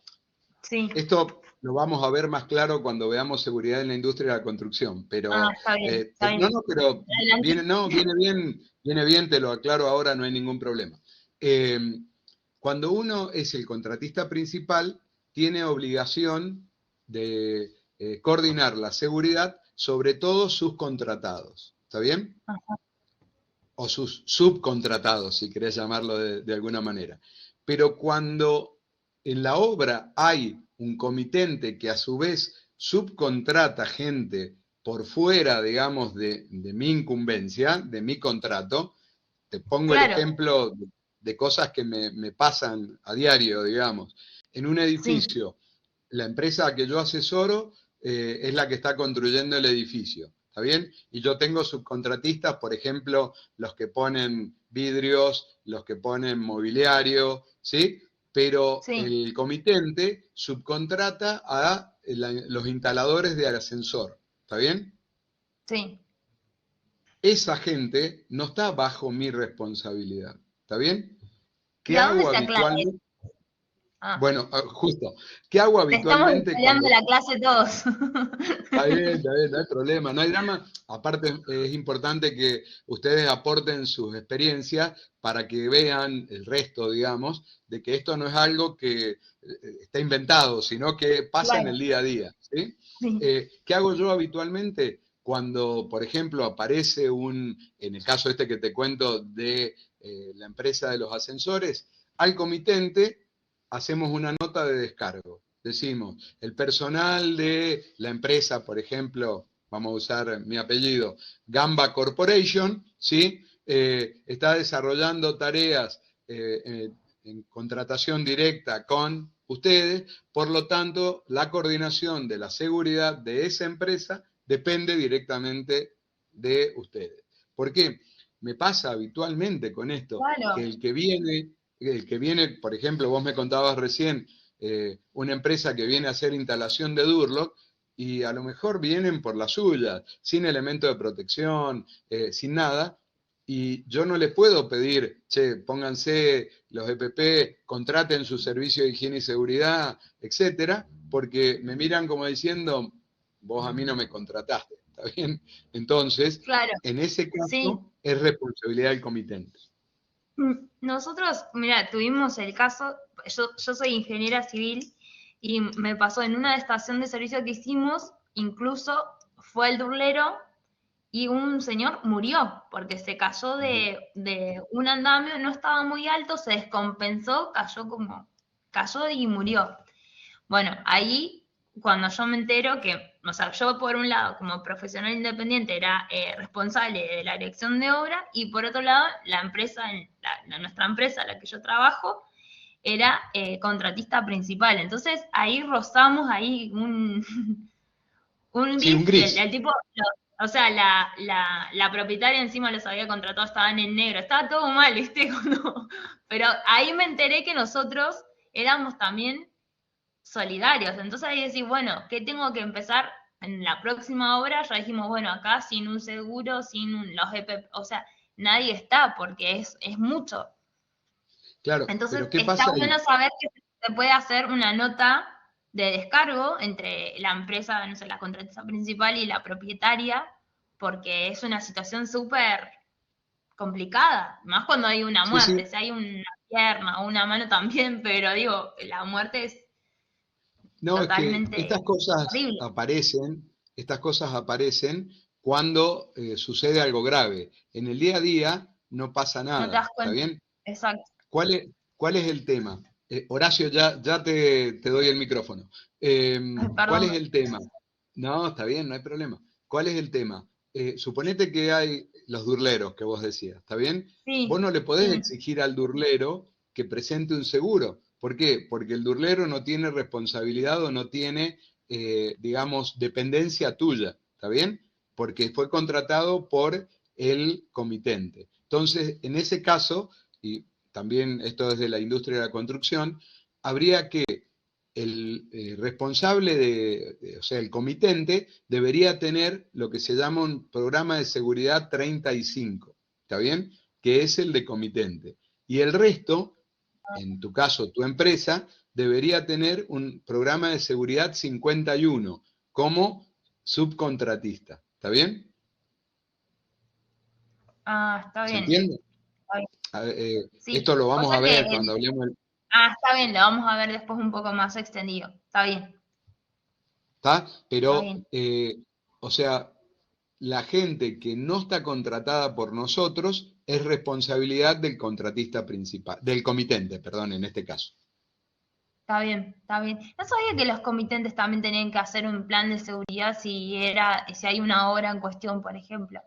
sí. esto lo vamos a ver más claro cuando veamos seguridad en la industria de la construcción, Ah, pero está bien. no, pero Adelante. viene, no, viene bien, te lo aclaro ahora, no hay ningún problema. Eh, Cuando uno es el contratista principal, tiene obligación de coordinar la seguridad sobre todos sus contratados. ¿Está bien? Ajá, O sus subcontratados, si querés llamarlo de alguna manera. Pero cuando en la obra hay un comitente que a su vez subcontrata gente por fuera, digamos, de mi incumbencia, de mi contrato, te pongo el claro, ejemplo de cosas que me pasan a diario, digamos. En un sí, edificio, la empresa que yo asesoro es la que está construyendo el edificio, ¿está bien? Y yo tengo subcontratistas, por ejemplo, los que ponen vidrios, los que ponen mobiliario, ¿sí? Pero sí, el comitente subcontrata a los instaladores de ascensor, ¿está bien? sí. Esa gente no está bajo mi responsabilidad, ¿está bien? ¿Y ¿Qué a dónde hago se aclara eso? habitualmente? Ah, Bueno, justo. ¿Qué hago te estamos habitualmente estudiando cuando la clase todos. Está bien, no hay problema, no hay drama. Aparte, es importante que ustedes aporten sus experiencias para que vean el resto, digamos, de que esto no es algo que está inventado, sino que pasa en Claro, el día a día, ¿sí? sí, ¿Qué hago yo habitualmente? Cuando, por ejemplo, aparece en el caso este que te cuento de la empresa de los ascensores, al comitente hacemos una nota de descargo. Decimos, el personal de la empresa, por ejemplo, vamos a usar mi apellido, Gamba Corporation, ¿sí? Está desarrollando tareas en contratación directa con ustedes, por lo tanto, la coordinación de la seguridad de esa empresa depende directamente de ustedes. ¿Por qué? Me pasa habitualmente con esto, que claro, el que viene, por ejemplo, vos me contabas recién, una empresa que viene a hacer instalación de Durlock y a lo mejor vienen por la suya, sin elemento de protección, sin nada, y yo no le puedo pedir, che, pónganse los EPP, contraten su servicio de higiene y seguridad, etcétera, porque me miran como diciendo, vos a mí no me contrataste, ¿está bien? Entonces, claro, en ese sí. caso, es responsabilidad del comitente. Nosotros, mira, tuvimos el caso, yo soy ingeniera civil y me pasó en una estación de servicio que hicimos, incluso fue el durlero y un señor murió porque se cayó de un andamio, no estaba muy alto, se descompensó, cayó y murió. Bueno, ahí cuando yo me entero que, o sea, yo por un lado como profesional independiente era responsable de la dirección de obra y por otro lado la empresa, nuestra empresa, la que yo trabajo, era contratista principal. Entonces ahí rozamos ahí un Sí, un gris, gris. el tipo, o sea, la propietaria encima los había contratado, estaban en negro, estaba todo mal, ¿viste? Pero ahí me enteré que nosotros éramos también solidarios. Entonces ahí decís, bueno, ¿qué tengo que empezar en la próxima obra? Ya dijimos, bueno, acá sin un seguro, los EPP, o sea, nadie está porque es mucho. Claro, Entonces pero ¿qué está pasa bueno ahí? saber que se puede hacer una nota de descargo entre la empresa, no sé, la contratista principal y la propietaria, porque es una situación súper complicada, más cuando hay una Sí, muerte, sí. si hay una pierna o una mano también, pero digo, la muerte es No, es que totalmente horrible, estas cosas aparecen cuando sucede algo grave. En el día a día no pasa no te nada, das ¿está cuenta. bien? Exacto. ¿Cuál es el tema? Horacio, ya te doy el micrófono. Ay, ¿Cuál perdón. es el tema? No, está bien, no hay problema. ¿Cuál es el tema? Suponete que hay los durleros que vos decías, ¿está bien? Vos Sí, no le podés sí, exigir al durlero que presente un seguro. ¿Por qué? Porque el durlero no tiene responsabilidad o no tiene, digamos, dependencia tuya, ¿está bien? Porque fue contratado por el comitente. Entonces, en ese caso, y también esto es de la industria de la construcción, habría que el responsable o sea, el comitente, debería tener lo que se llama un programa de seguridad 35, ¿está bien? Que es el de comitente. Y el resto, en tu caso, tu empresa, debería tener un programa de seguridad 51 como subcontratista, ¿está bien? está ¿Se bien. entiende? Está bien. Esto Sí, lo o vamos a sea que ver cuando hablemos. está bien, lo vamos a ver después un poco más extendido. Está bien, ¿Está? está Pero, bien. o sea, la gente que no está contratada por nosotros es responsabilidad del contratista principal, del comitente, perdón, en este caso. Está bien, está bien. No sabía que los comitentes también tenían que hacer un plan de seguridad si hay una obra en cuestión, por ejemplo.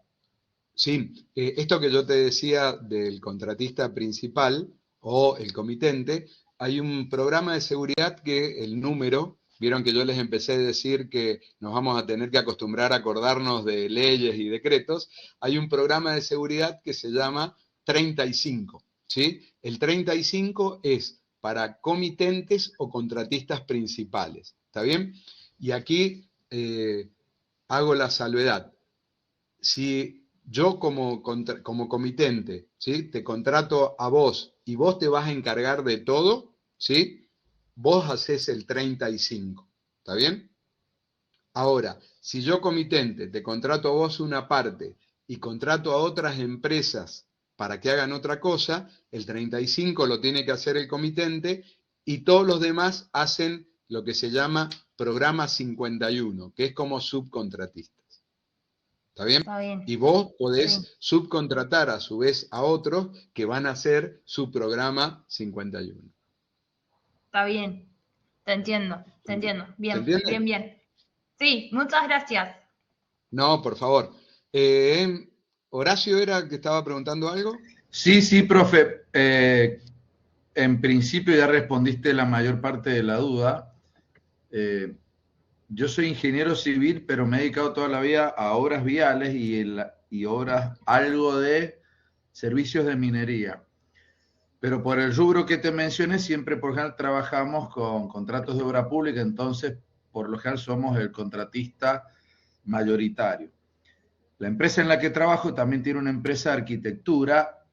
Sí, esto que yo te decía del contratista principal o el comitente, hay un programa de seguridad que el número, vieron que yo les empecé a decir que nos vamos a tener que acostumbrar a acordarnos de leyes y decretos, hay un programa de seguridad que se llama 35, ¿sí? El 35 es para comitentes o contratistas principales, ¿está bien? Y aquí hago la salvedad. Si yo como comitente, ¿sí? Te contrato a vos y vos te vas a encargar de todo, ¿sí? Vos haces el 35, ¿está bien? Ahora, si yo comitente te contrato a vos una parte y contrato a otras empresas para que hagan otra cosa, el 35 lo tiene que hacer el comitente y todos los demás hacen lo que se llama programa 51, que es como subcontratistas. ¿Está bien? Está bien, Y vos sí, podés subcontratar a su vez a otros que van a hacer su programa 51. está bien. Te entiendo. ¿Se Bien, bien, entiende? bien. Sí, muchas gracias. No, por favor. Horacio era el que estaba preguntando algo. Sí, sí, profe. En principio ya respondiste la mayor parte de la duda. Yo soy ingeniero civil, pero me he dedicado toda la vida a obras viales y obras, algo de servicios de minería. Pero por el rubro que te mencioné, siempre por general trabajamos con contratos de obra pública, entonces por lo general somos el contratista mayoritario. La empresa en la que trabajo también tiene una empresa de arquitectura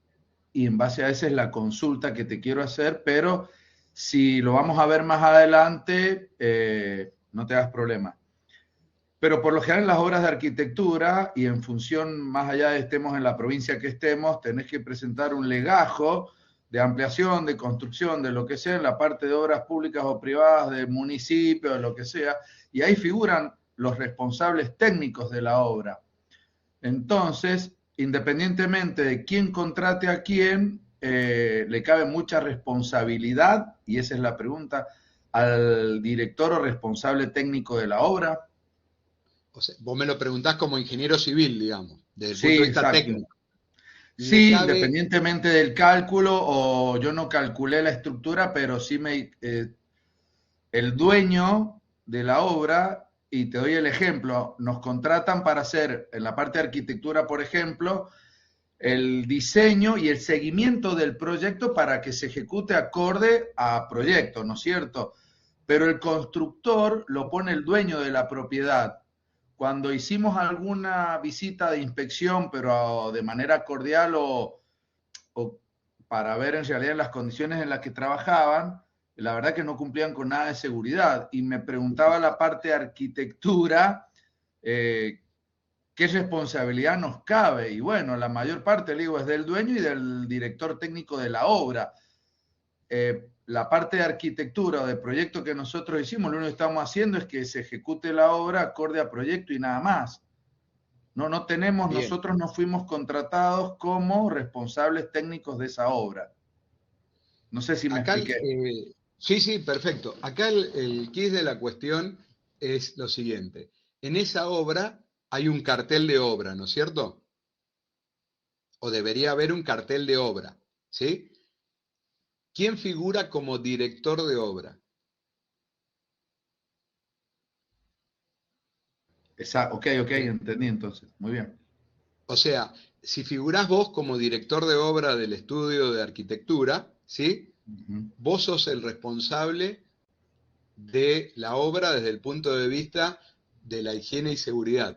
y en base a esa es la consulta que te quiero hacer, pero si lo vamos a ver más adelante, no te hagas problema. Pero por lo general en las obras de arquitectura y en función, más allá de estemos en la provincia que estemos, tenés que presentar un legajo de ampliación, de construcción, de lo que sea, en la parte de obras públicas o privadas, del municipio, de lo que sea, y ahí figuran los responsables técnicos de la obra. Entonces, independientemente de quién contrate a quién, le cabe mucha responsabilidad, y esa es la pregunta, al director o responsable técnico de la obra. O sea, vos me lo preguntás como ingeniero civil, digamos, desde el Sí, punto de vista exacto. técnico. Le Sí, cabe, independientemente del cálculo, o yo no calculé la estructura, pero sí el dueño de la obra, y te doy el ejemplo, nos contratan para hacer, en la parte de arquitectura, por ejemplo, el diseño y el seguimiento del proyecto para que se ejecute acorde a proyecto, ¿no es cierto? Pero el constructor lo pone el dueño de la propiedad. Cuando hicimos alguna visita de inspección, pero de manera cordial o para ver en realidad las condiciones en las que trabajaban, la verdad que no cumplían con nada de seguridad. Y me preguntaba la parte de arquitectura, ¿qué responsabilidad nos cabe? Y bueno, la mayor parte, le digo, es del dueño y del director técnico de la obra. La parte de arquitectura o de proyecto que nosotros hicimos, lo único que estamos haciendo es que se ejecute la obra acorde a proyecto y nada más. No tenemos, bien, nosotros no fuimos contratados como responsables técnicos de esa obra. No sé si me acá, expliqué. sí, sí, perfecto. Acá el quiz de la cuestión es lo siguiente. En esa obra hay un cartel de obra, ¿no es cierto? O debería haber un cartel de obra, ¿sí? ¿Quién figura como director de obra? Ok, entendí entonces. Muy bien. O sea, si figurás vos como director de obra del estudio de arquitectura, ¿sí? Ujú. Vos sos el responsable de la obra desde el punto de vista de la higiene y seguridad.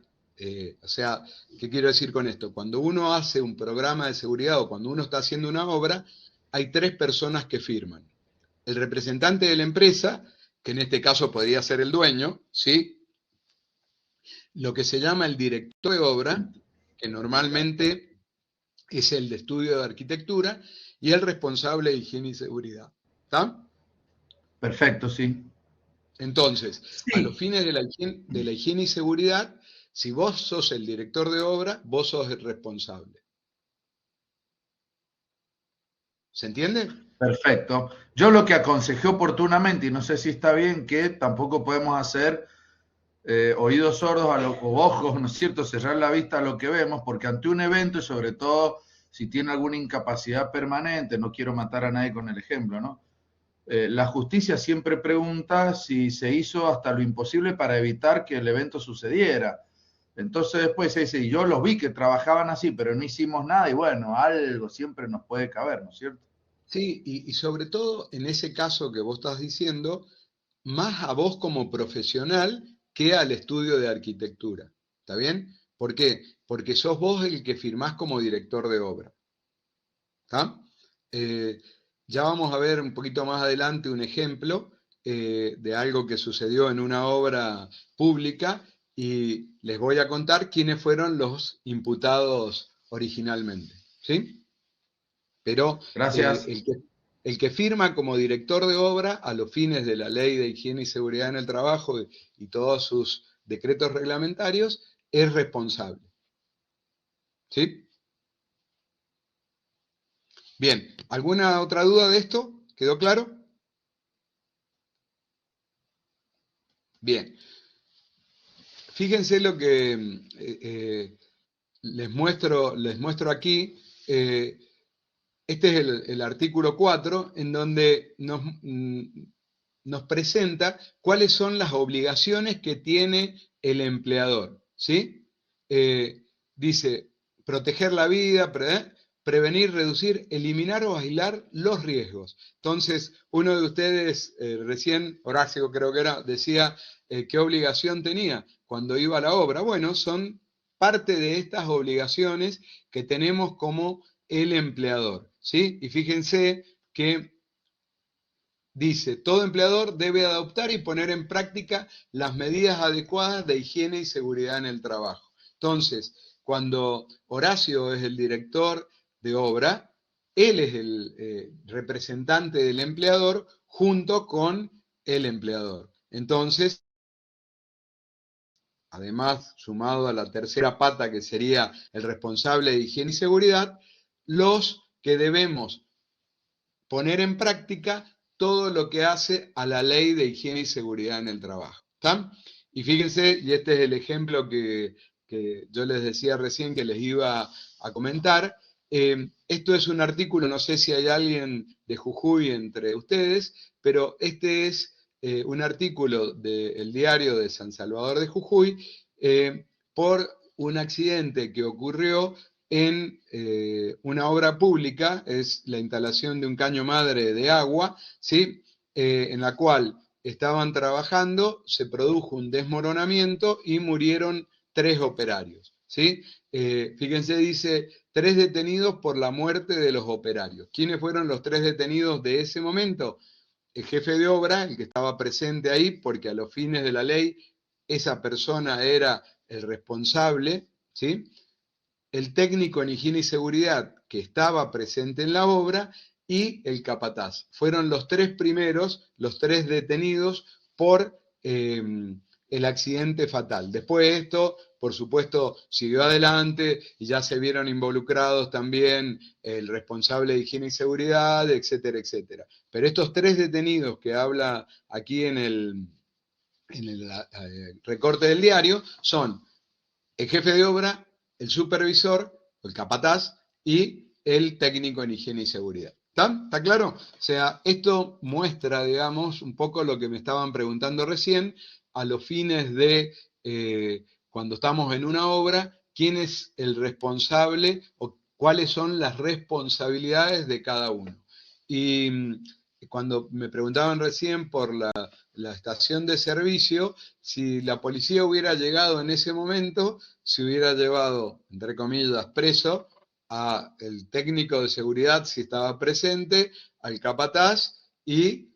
O sea, ¿qué quiero decir con esto? Cuando uno hace un programa de seguridad o cuando uno está haciendo una obra, hay tres personas que firman. El representante de la empresa, que en este caso podría ser el dueño, ¿sí? Lo que se llama el director de obra, que normalmente es el de estudio de arquitectura, y el responsable de higiene y seguridad. ¿Está? Perfecto, sí. Entonces, a los Sí, fines de la higiene y seguridad, si vos sos el director de obra, vos sos el responsable. ¿Se entiende? perfecto. Yo lo que aconsejé oportunamente, y no sé si está bien, que tampoco podemos hacer oídos sordos o ojos, ¿no es cierto?, cerrar la vista a lo que vemos, porque ante un evento, y sobre todo si tiene alguna incapacidad permanente, no quiero matar a nadie con el ejemplo, ¿no? La justicia siempre pregunta si se hizo hasta lo imposible para evitar que el evento sucediera. Entonces después se dice, y yo los vi que trabajaban así, pero no hicimos nada, y bueno, algo siempre nos puede caber, ¿no es cierto? Sí, y sobre todo en ese caso que vos estás diciendo, más a vos como profesional que al estudio de arquitectura. ¿Está bien? ¿Por qué? Porque sos vos el que firmás como director de obra. ¿Está? Eh, ya vamos a ver un poquito más adelante un ejemplo de algo que sucedió en una obra pública y les voy a contar quiénes fueron los imputados originalmente. ¿Sí? Pero Gracias. el que firma como director de obra a los fines de la Ley de Higiene y Seguridad en el Trabajo y todos sus decretos reglamentarios es responsable. ¿Sí? Bien, ¿alguna otra duda de esto? ¿Quedó claro? Bien, fíjense lo que les muestro aquí. Este es el artículo 4, en donde nos presenta cuáles son las obligaciones que tiene el empleador. ¿Sí? Dice, proteger la vida, prevenir, reducir, eliminar o aislar los riesgos. Entonces, uno de ustedes, recién, Horacio creo que era, decía qué obligación tenía cuando iba a la obra. Bueno, son parte de estas obligaciones que tenemos como el empleador. ¿Sí? Y fíjense que dice, todo empleador debe adoptar y poner en práctica las medidas adecuadas de higiene y seguridad en el trabajo. Entonces, cuando Horacio es el director de obra, él es el representante del empleador junto con el empleador. Entonces, además sumado a la tercera pata que sería el responsable de higiene y seguridad, los que debemos poner en práctica todo lo que hace a la ley de higiene y seguridad en el trabajo. ¿Está? Y fíjense, y este es el ejemplo que yo les decía recién que les iba a comentar. Esto es un artículo, no sé si hay alguien de Jujuy entre ustedes, pero este es un artículo del diario de San Salvador de Jujuy por un accidente que ocurrió en una obra pública, es la instalación de un caño madre de agua, ¿sí? En la cual estaban trabajando, se produjo un desmoronamiento y murieron 3 operarios, ¿sí? Fíjense, dice, 3 detenidos por la muerte de los operarios. ¿Quiénes fueron los 3 detenidos de ese momento? El jefe de obra, el que estaba presente ahí, porque a los fines de la ley esa persona era el responsable, ¿sí? El técnico en higiene y seguridad que estaba presente en la obra y el capataz. Fueron los 3 primeros, los 3 detenidos por el accidente fatal. Después esto, por supuesto, siguió adelante y ya se vieron involucrados también el responsable de higiene y seguridad, etcétera, etcétera. Pero estos 3 detenidos que habla aquí en el recorte del diario son el jefe de obra, el supervisor, el capataz y el técnico en higiene y seguridad. ¿Está claro? O sea, esto muestra, digamos, un poco lo que me estaban preguntando recién, a los fines de cuando estamos en una obra, quién es el responsable o cuáles son las responsabilidades de cada uno. Y cuando me preguntaban recién por la estación de servicio, si la policía hubiera llegado en ese momento, se hubiera llevado, entre comillas, preso al técnico de seguridad si estaba presente, al capataz y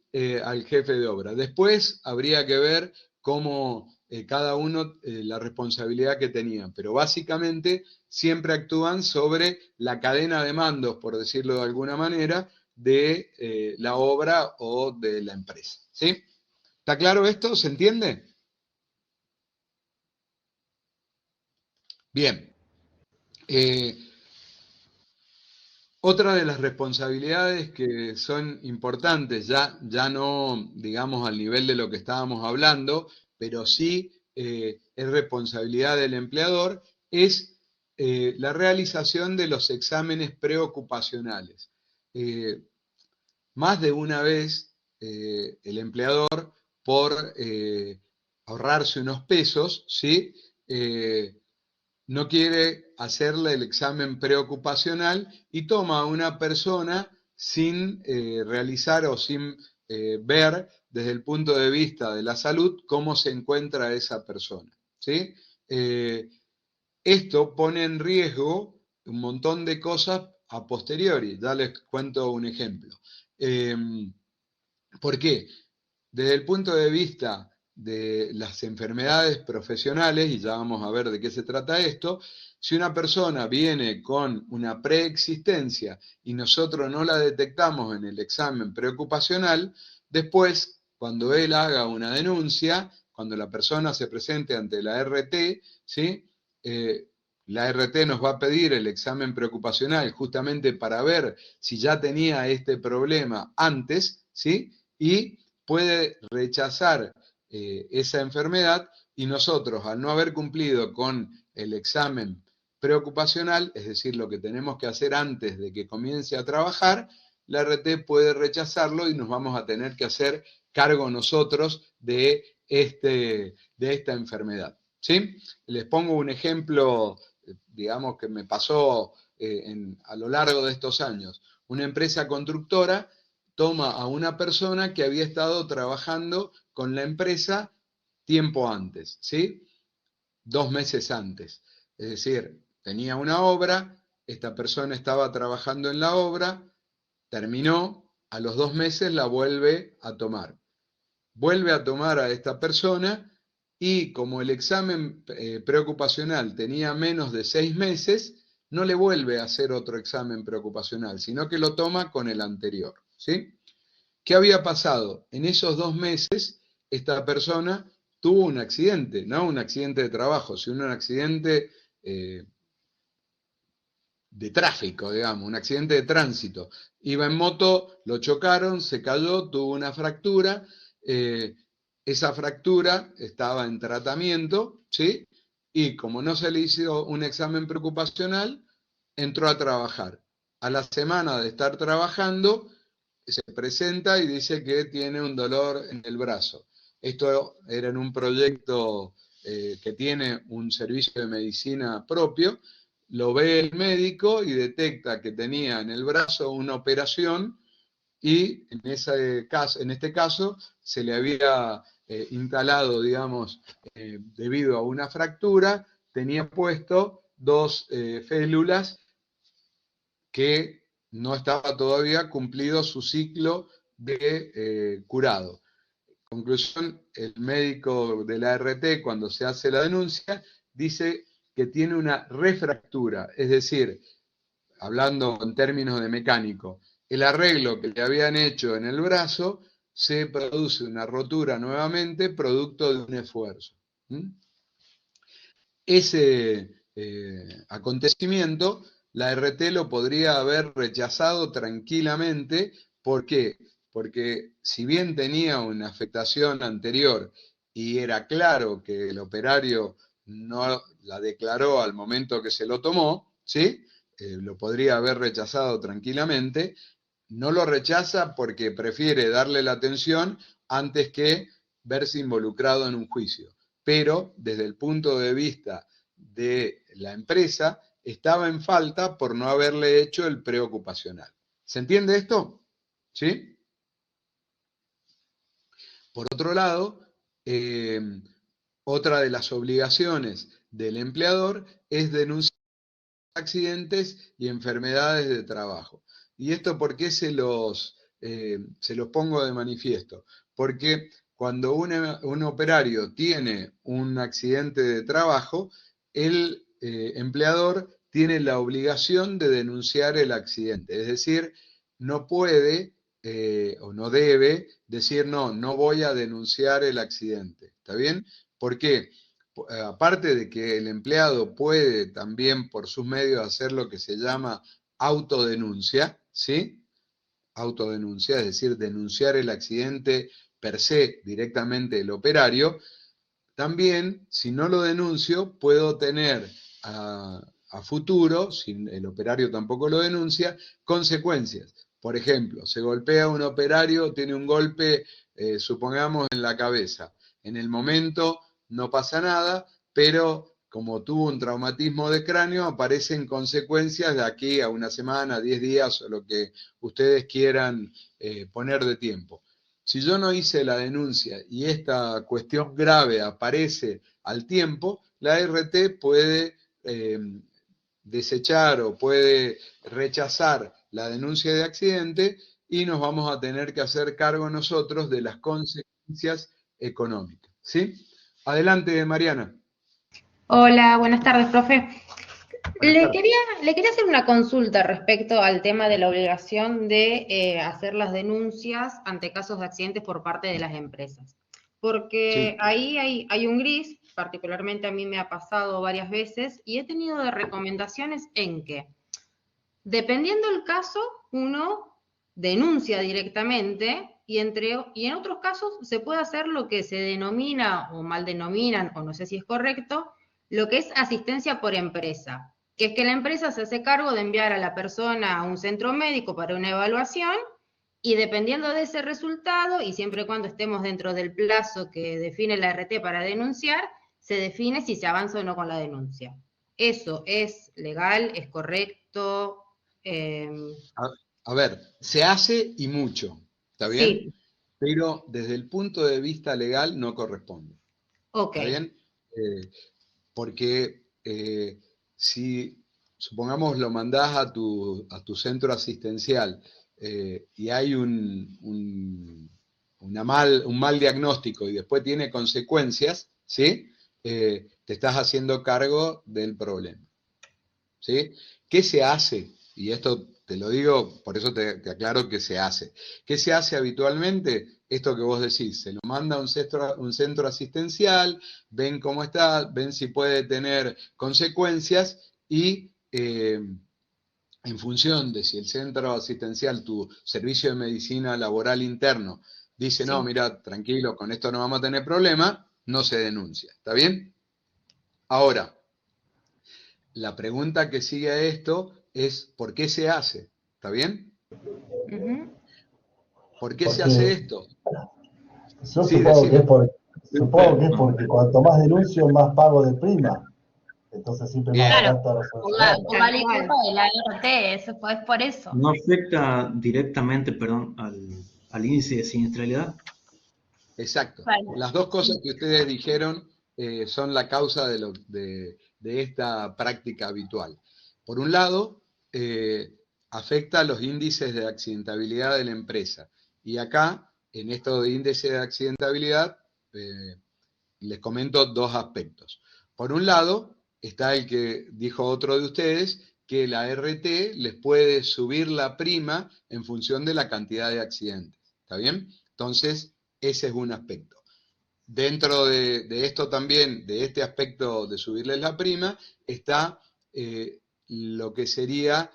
al jefe de obra. Después habría que ver cómo cada uno la responsabilidad que tenían, pero básicamente siempre actúan sobre la cadena de mandos, por decirlo de alguna manera, de la obra o de la empresa. ¿Sí? ¿Está claro esto? ¿Se entiende? Bien. Otra de las responsabilidades que son importantes, ya no, digamos, al nivel de lo que estábamos hablando, pero sí es responsabilidad del empleador, es la realización de los exámenes preocupacionales. Más de una vez el empleador, por ahorrarse unos pesos, ¿sí? No quiere hacerle el examen preocupacional y toma a una persona sin realizar o sin ver desde el punto de vista de la salud cómo se encuentra esa persona, ¿sí? Esto pone en riesgo un montón de cosas a posteriori. Ya les cuento un ejemplo. ¿Por qué? Desde el punto de vista de las enfermedades profesionales, y ya vamos a ver de qué se trata esto, si una persona viene con una preexistencia y nosotros no la detectamos en el examen preocupacional, después, cuando él haga una denuncia, cuando la persona se presente ante la RT, ¿sí? La RT nos va a pedir el examen preocupacional justamente para ver si ya tenía este problema antes, ¿sí? Y puede rechazar esa enfermedad y nosotros, al no haber cumplido con el examen preocupacional, es decir, lo que tenemos que hacer antes de que comience a trabajar, la RT puede rechazarlo y nos vamos a tener que hacer cargo nosotros de esta enfermedad. ¿Sí? Les pongo un ejemplo, digamos, que me pasó a lo largo de estos años. Una empresa constructora toma a una persona que había estado trabajando con la empresa tiempo antes, ¿sí? 2 meses antes. Es decir, tenía una obra, esta persona estaba trabajando en la obra, terminó, a los 2 meses la vuelve a tomar. Vuelve a tomar a esta persona y como el examen preocupacional tenía menos de 6 meses, no le vuelve a hacer otro examen preocupacional, sino que lo toma con el anterior, ¿sí? ¿Qué había pasado? En esos 2 meses, esta persona tuvo un accidente, no un accidente de trabajo, sino un accidente de tráfico, digamos, un accidente de tránsito. Iba en moto, lo chocaron, se cayó, tuvo una fractura. Esa fractura estaba en tratamiento, ¿sí? Y como no se le hizo un examen preocupacional, entró a trabajar. A la semana de estar trabajando, se presenta y dice que tiene un dolor en el brazo. Esto era en un proyecto que tiene un servicio de medicina propio. Lo ve el médico y detecta que tenía en el brazo una operación y en este caso se le había instalado, digamos, debido a una fractura, tenía puesto dos félulas que no estaba todavía cumplido su ciclo de curado. Conclusión, el médico de la ART, cuando se hace la denuncia, dice que tiene una refractura, es decir, hablando en términos de mecánico, el arreglo que le habían hecho en el brazo, se produce una rotura nuevamente producto de un esfuerzo. Ese acontecimiento, la RT lo podría haber rechazado tranquilamente. ¿Por qué? Porque si bien tenía una afectación anterior y era claro que el operario no la declaró al momento que se lo tomó, ¿sí? Lo podría haber rechazado tranquilamente. No lo rechaza porque prefiere darle la atención antes que verse involucrado en un juicio. Pero desde el punto de vista de la empresa, estaba en falta por no haberle hecho el preocupacional. ¿Se entiende esto? ¿Sí? Por otro lado, otra de las obligaciones del empleador es denunciar accidentes y enfermedades de trabajo. ¿Y esto por qué se los pongo de manifiesto? Porque cuando un operario tiene un accidente de trabajo, el empleador tiene la obligación de denunciar el accidente. Es decir, no puede o no debe decir no voy a denunciar el accidente. ¿Está bien? ¿Por qué? Aparte de que el empleado puede también por sus medios hacer lo que se llama autodenuncia, ¿sí? Autodenuncia, es decir, denunciar el accidente per se directamente el operario. También, si no lo denuncio, puedo tener a futuro, si el operario tampoco lo denuncia, consecuencias. Por ejemplo, se golpea un operario, tiene un golpe, supongamos, en la cabeza. En el momento no pasa nada, pero como tuvo un traumatismo de cráneo, aparecen consecuencias de aquí a una semana, 10 días, o lo que ustedes quieran poner de tiempo. Si yo no hice la denuncia y esta cuestión grave aparece al tiempo, la RT puede desechar o puede rechazar la denuncia de accidente y nos vamos a tener que hacer cargo nosotros de las consecuencias económicas. ¿Sí? Adelante, Mariana. Hola, buenas tardes, profe. Buenas tardes. Le quería hacer una consulta respecto al tema de la obligación de hacer las denuncias ante casos de accidentes por parte de las empresas. Porque Sí. ahí hay un gris, particularmente a mí me ha pasado varias veces, y he tenido de recomendaciones en que, dependiendo del caso, uno denuncia directamente y en otros casos se puede hacer lo que se denomina, o mal denominan, o no sé si es correcto, lo que es asistencia por empresa, que es que la empresa se hace cargo de enviar a la persona a un centro médico para una evaluación y dependiendo de ese resultado, y siempre y cuando estemos dentro del plazo que define la RT para denunciar, se define si se avanza o no con la denuncia. ¿Eso es legal? ¿Es correcto? A ver, se hace y mucho, ¿está bien? Sí. Pero desde el punto de vista legal no corresponde. Ok. ¿Está bien? Porque si, supongamos, lo mandás a tu centro asistencial y hay un mal diagnóstico y después tiene consecuencias, ¿sí? Te estás haciendo cargo del problema. ¿Sí? ¿Qué se hace? Y esto te lo digo, por eso te aclaro que se hace. ¿Qué se hace habitualmente? Esto que vos decís, se lo manda a un centro asistencial, ven cómo está, ven si puede tener consecuencias y en función de si el centro asistencial, tu servicio de medicina laboral interno, dice, no, mira, tranquilo, con esto no vamos a tener problema, no se denuncia. ¿Está bien? Ahora, la pregunta que sigue a esto es, ¿por qué se hace? ¿Está bien? ¿Por qué se hace esto? Yo supongo que es porque cuanto más denuncio, más pago de prima. Entonces siempre más barato resolver. Por la alícuota de la ART, eso es por eso. ¿No afecta directamente, perdón, al índice de siniestralidad? Exacto. Las dos cosas que ustedes dijeron son la causa de esta práctica habitual. Por un lado, afecta a los índices de accidentabilidad de la empresa. Y acá, en esto de índice de accidentabilidad, les comento dos aspectos. Por un lado, está el que dijo otro de ustedes, que la RT les puede subir la prima en función de la cantidad de accidentes. ¿Está bien? Entonces, ese es un aspecto. Dentro de esto también, de este aspecto de subirles la prima, está lo que sería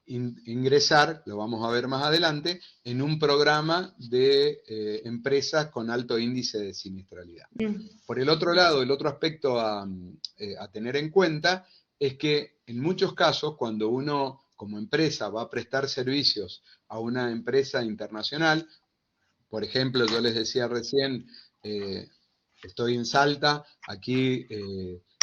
ingresar, lo vamos a ver más adelante, en un programa de empresas con alto índice de siniestralidad. Por el otro lado, el otro aspecto a tener en cuenta es que en muchos casos, cuando uno como empresa va a prestar servicios a una empresa internacional, por ejemplo, yo les decía recién, estoy en Salta, aquí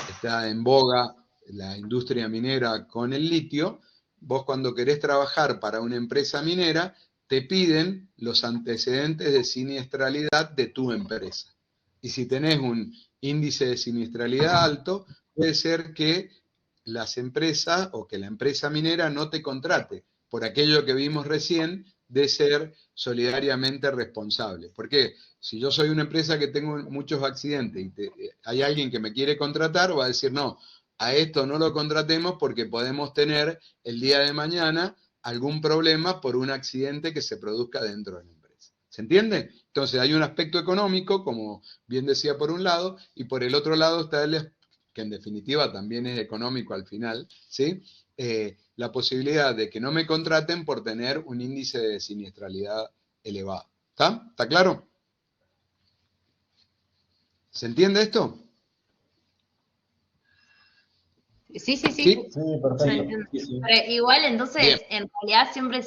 está en boga la industria minera con el litio. Vos cuando querés trabajar para una empresa minera, te piden los antecedentes de siniestralidad de tu empresa. Y si tenés un índice de siniestralidad alto, puede ser que las empresas o que la empresa minera no te contrate por aquello que vimos recién de ser solidariamente responsable. Porque si yo soy una empresa que tengo muchos accidentes y hay alguien que me quiere contratar, va a decir, no, a esto no lo contratemos porque podemos tener el día de mañana algún problema por un accidente que se produzca dentro de la empresa. ¿Se entiende? Entonces hay un aspecto económico, como bien decía por un lado, y por el otro lado está el que en definitiva también es económico al final, ¿sí? La posibilidad de que no me contraten por tener un índice de siniestralidad elevado. ¿Está? ¿Está claro? ¿Se entiende esto? Sí. Sí, perfecto. Pero igual, entonces, Bien. en realidad siempre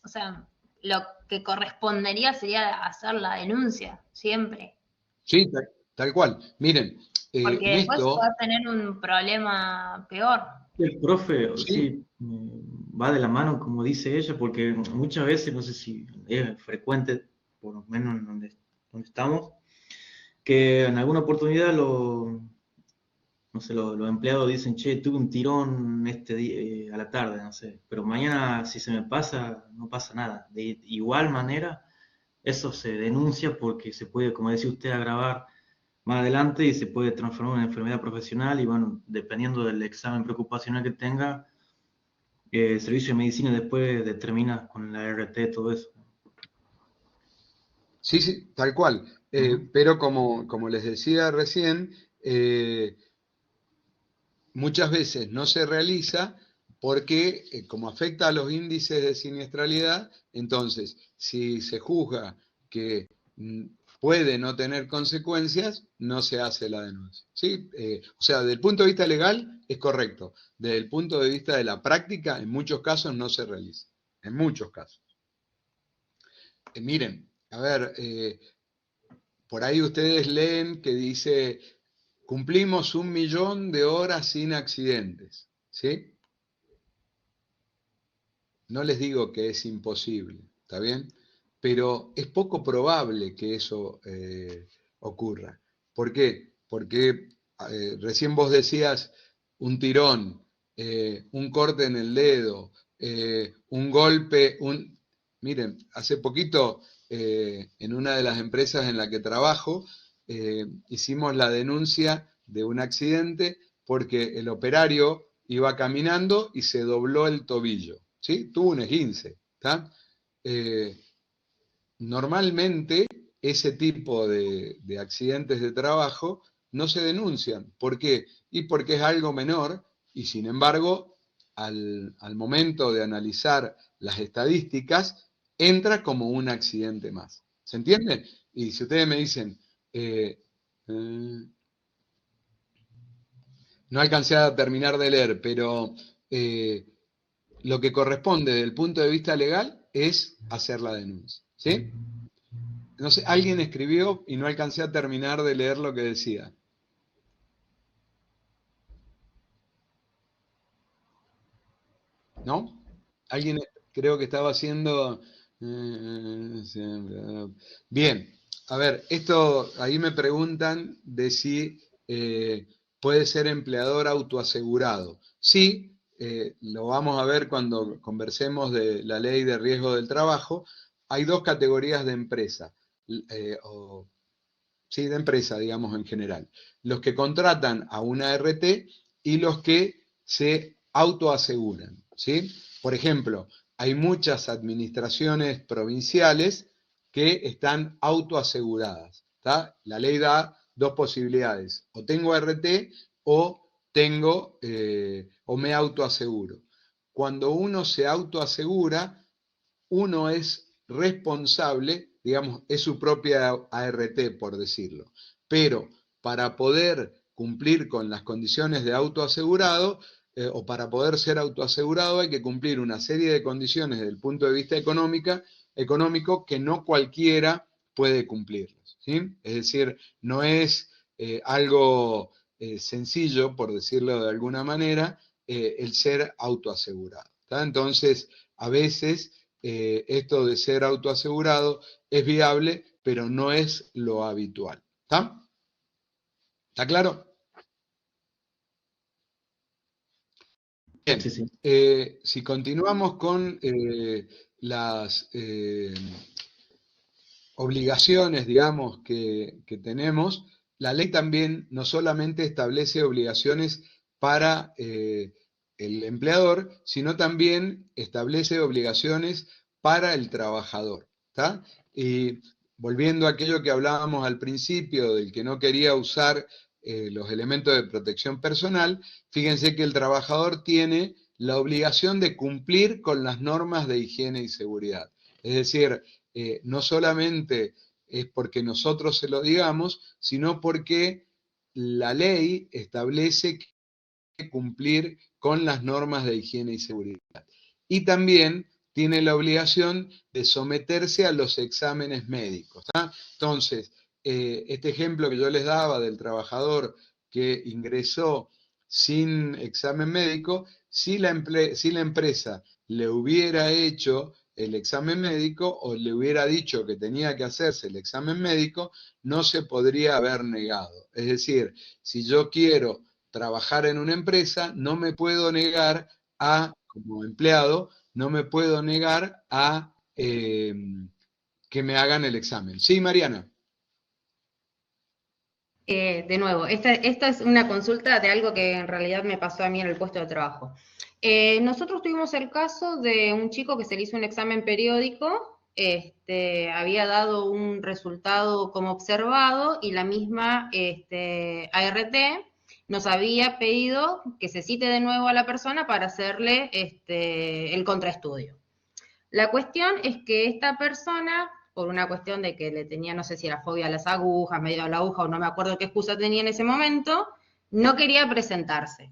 o sea, lo que correspondería sería hacer la denuncia, siempre. Sí, tal cual. Miren, Porque en después esto... va a tener un problema peor. El profe, Sí. sí, va de la mano, como dice ella, porque muchas veces, no sé si es frecuente, por lo menos en donde estamos, que en alguna oportunidad los empleados dicen, che, tuve un tirón este día, a la tarde, no sé, pero mañana si se me pasa, no pasa nada. De igual manera, eso se denuncia porque se puede, como decía usted, agravar más adelante y se puede transformar en una enfermedad profesional y bueno, dependiendo del examen preocupacional que tenga, el servicio de medicina después determina con la RT todo eso. Sí, tal cual. Pero como les decía recién, muchas veces no se realiza porque como afecta a los índices de siniestralidad, entonces si se juzga que puede no tener consecuencias, no se hace la denuncia. ¿Sí? O sea, desde el punto de vista legal es correcto. Desde el punto de vista de la práctica, en muchos casos no se realiza. En muchos casos. Miren, a ver, por ahí ustedes leen que dice, cumplimos 1 millón de horas sin accidentes, ¿sí? No les digo que es imposible, ¿está bien? Pero es poco probable que eso ocurra. ¿Por qué? Porque recién vos decías un tirón, un corte en el dedo, un golpe, Miren, hace poquito en una de las empresas en la que trabajo hicimos la denuncia de un accidente porque el operario iba caminando y se dobló el tobillo, ¿sí? Tuvo un esguince, ¿está? Normalmente ese tipo de accidentes de trabajo no se denuncian. ¿Por qué? Y porque es algo menor y sin embargo al momento de analizar las estadísticas entra como un accidente más. ¿Se entiende? Y si ustedes me dicen, no alcancé a terminar de leer, pero lo que corresponde desde el punto de vista legal es hacer la denuncia, ¿sí? No sé, alguien escribió y no alcancé a terminar de leer lo que decía. ¿No? Alguien creo que estaba haciendo... Bien, a ver, esto ahí me preguntan de si puede ser empleador autoasegurado. Sí, lo vamos a ver cuando conversemos de la ley de riesgo del trabajo. Hay dos categorías de empresa, sí, de empresa, digamos en general. Los que contratan a una ART y los que se autoaseguran, ¿sí? Por ejemplo, hay muchas administraciones provinciales que están autoaseguradas, ¿tá? La ley da dos posibilidades, o tengo ART o tengo o me autoaseguro. Cuando uno se autoasegura, uno es responsable, digamos, es su propia ART, por decirlo, pero para poder cumplir con las condiciones de autoasegurado, o para poder ser autoasegurado hay que cumplir una serie de condiciones desde el punto de vista económico que no cualquiera puede cumplirlos, ¿sí? Es decir, no es algo sencillo, por decirlo de alguna manera, el ser autoasegurado, ¿tá? Entonces, a veces esto de ser autoasegurado es viable, pero no es lo habitual. ¿Está? ¿Está claro? Bien, Sí, sí. si continuamos con las obligaciones, digamos, que tenemos, la ley también no solamente establece obligaciones para el empleador, sino también establece obligaciones para el trabajador, ¿está? Y volviendo a aquello que hablábamos al principio, del que no quería usar los elementos de protección personal, fíjense que el trabajador tiene la obligación de cumplir con las normas de higiene y seguridad. Es decir, no solamente es porque nosotros se lo digamos, sino porque la ley establece que cumplir con las normas de higiene y seguridad. Y también tiene la obligación de someterse a los exámenes médicos, ¿tá? Entonces, este ejemplo que yo les daba del trabajador que ingresó sin examen médico, si la empresa le hubiera hecho el examen médico o le hubiera dicho que tenía que hacerse el examen médico, no se podría haber negado. Es decir, si yo quiero trabajar en una empresa, no me puedo negar como empleado, no me puedo negar a que me hagan el examen. Sí, Mariana. De nuevo, esta es una consulta de algo que en realidad me pasó a mí en el puesto de trabajo. Nosotros tuvimos el caso de un chico que se le hizo un examen periódico, había dado un resultado como observado y la misma ART nos había pedido que se cite de nuevo a la persona para hacerle el contraestudio. La cuestión es que esta persona, por una cuestión de que le tenía, no sé si era fobia a las agujas, medio a la aguja, o no me acuerdo qué excusa tenía en ese momento, no quería presentarse.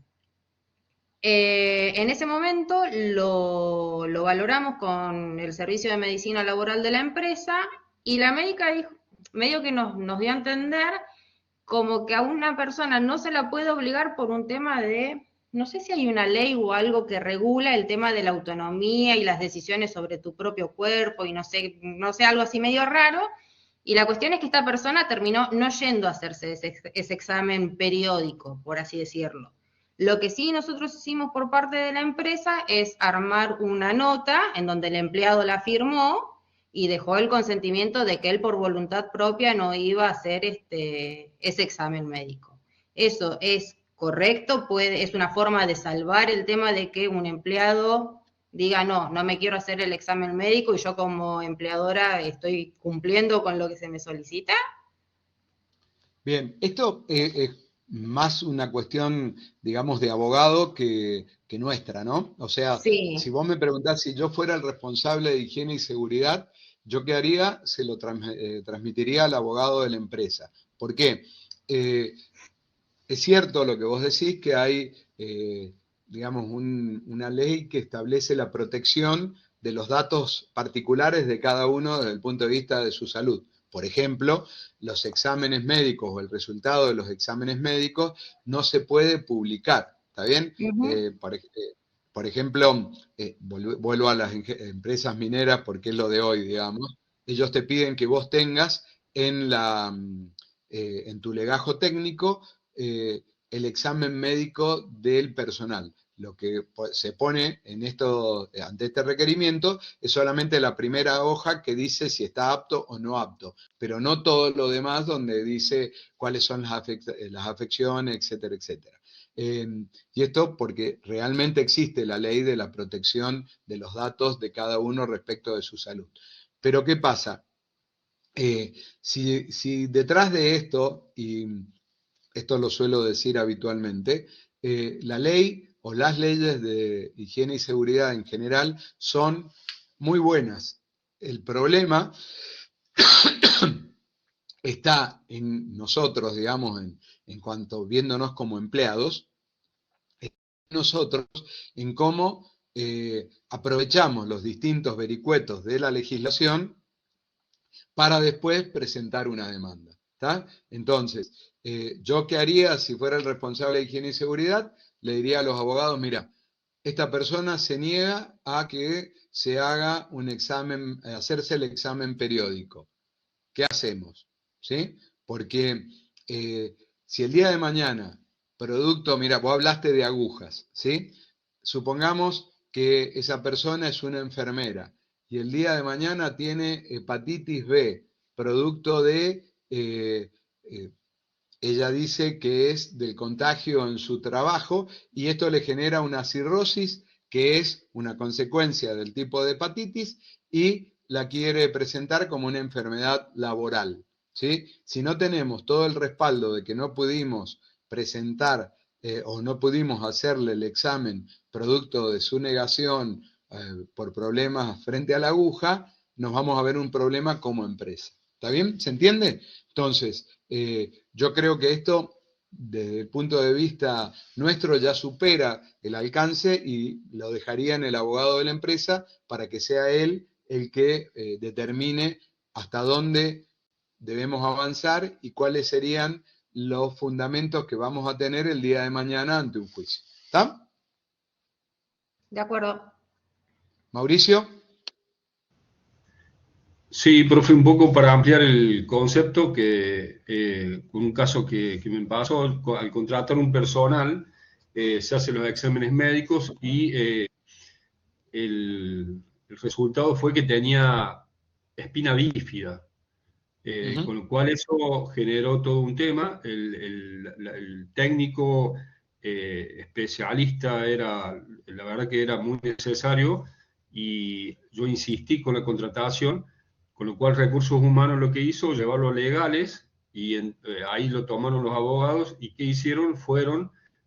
En ese momento lo valoramos con el servicio de medicina laboral de la empresa y la médica dijo, medio que nos dio a entender como que a una persona no se la puede obligar por un tema de, no sé si hay una ley o algo que regula el tema de la autonomía y las decisiones sobre tu propio cuerpo y no sé, algo así medio raro. Y la cuestión es que esta persona terminó no yendo a hacerse ese examen periódico, por así decirlo. Lo que sí nosotros hicimos por parte de la empresa es armar una nota en donde el empleado la firmó y dejó el consentimiento de que él por voluntad propia no iba a hacer ese examen médico. Eso es correcto, es una forma de salvar el tema de que un empleado diga, no me quiero hacer el examen médico y yo como empleadora estoy cumpliendo con lo que se me solicita. Bien, esto es más una cuestión, digamos, de abogado que nuestra, ¿no? O sea, Sí. si vos me preguntás si yo fuera el responsable de higiene y seguridad, ¿yo qué haría? Se lo transmitiría al abogado de la empresa. ¿Por qué? Es cierto lo que vos decís, que hay, digamos, una ley que establece la protección de los datos particulares de cada uno desde el punto de vista de su salud. Por ejemplo, los exámenes médicos o el resultado de los exámenes médicos no se puede publicar, ¿está bien? Uh-huh. Por ejemplo, vuelvo a las empresas mineras porque es lo de hoy, digamos. Ellos te piden que vos tengas en tu legajo técnico el examen médico del personal. Lo que se pone ante este requerimiento es solamente la primera hoja que dice si está apto o no apto, pero no todo lo demás donde dice cuáles son las afecciones, etcétera, etcétera. Y esto porque realmente existe la ley de la protección de los datos de cada uno respecto de su salud. Pero ¿qué pasa? Si detrás de esto, y esto lo suelo decir habitualmente, la ley o las leyes de higiene y seguridad en general son muy buenas. El problema está en nosotros, digamos, en cuanto viéndonos como empleados, nosotros en cómo aprovechamos los distintos vericuetos de la legislación para después presentar una demanda. ¿Está? Entonces, ¿yo qué haría si fuera el responsable de higiene y seguridad? Le diría a los abogados, mira, esta persona se niega a que se haga un examen, hacerse el examen periódico. ¿Qué hacemos? ¿Sí? Porque si el día de mañana, mira, vos hablaste de agujas, ¿sí? Supongamos que esa persona es una enfermera y el día de mañana tiene hepatitis B, producto de, ella dice que es del contagio en su trabajo y esto le genera una cirrosis que es una consecuencia del tipo de hepatitis y la quiere presentar como una enfermedad laboral, ¿sí? Si no tenemos todo el respaldo de que no pudimos presentar o no pudimos hacerle el examen producto de su negación por problemas frente a la aguja, nos vamos a ver un problema como empresa. ¿Está bien? ¿Se entiende? Entonces, yo creo que esto, desde el punto de vista nuestro, ya supera el alcance y lo dejaría en el abogado de la empresa para que sea él el que determine hasta dónde debemos avanzar y cuáles serían los fundamentos que vamos a tener el día de mañana ante un juicio. ¿Está? De acuerdo. Mauricio. Sí, profe, un poco para ampliar el concepto, que con un caso que me pasó, al contratar un personal, se hacen los exámenes médicos y el resultado fue que tenía espina bífida, con lo cual eso generó todo un tema. El técnico especialista la verdad que era muy necesario y yo insistí con la contratación. Con lo cual Recursos Humanos lo que hizo, llevarlo a legales, y ahí lo tomaron los abogados, y ¿qué hicieron?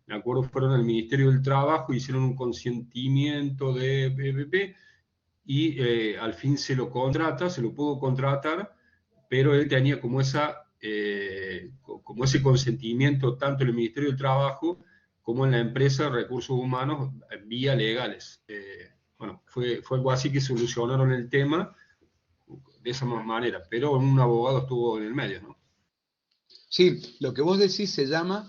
Me acuerdo, fueron al Ministerio del Trabajo, hicieron un consentimiento de PPP, y al fin se lo pudo contratar, pero él tenía como ese consentimiento tanto en el Ministerio del Trabajo como en la empresa Recursos Humanos vía legales. Bueno, fue algo así que solucionaron el tema de esa manera, pero un abogado estuvo en el medio, ¿no? Sí, lo que vos decís se llama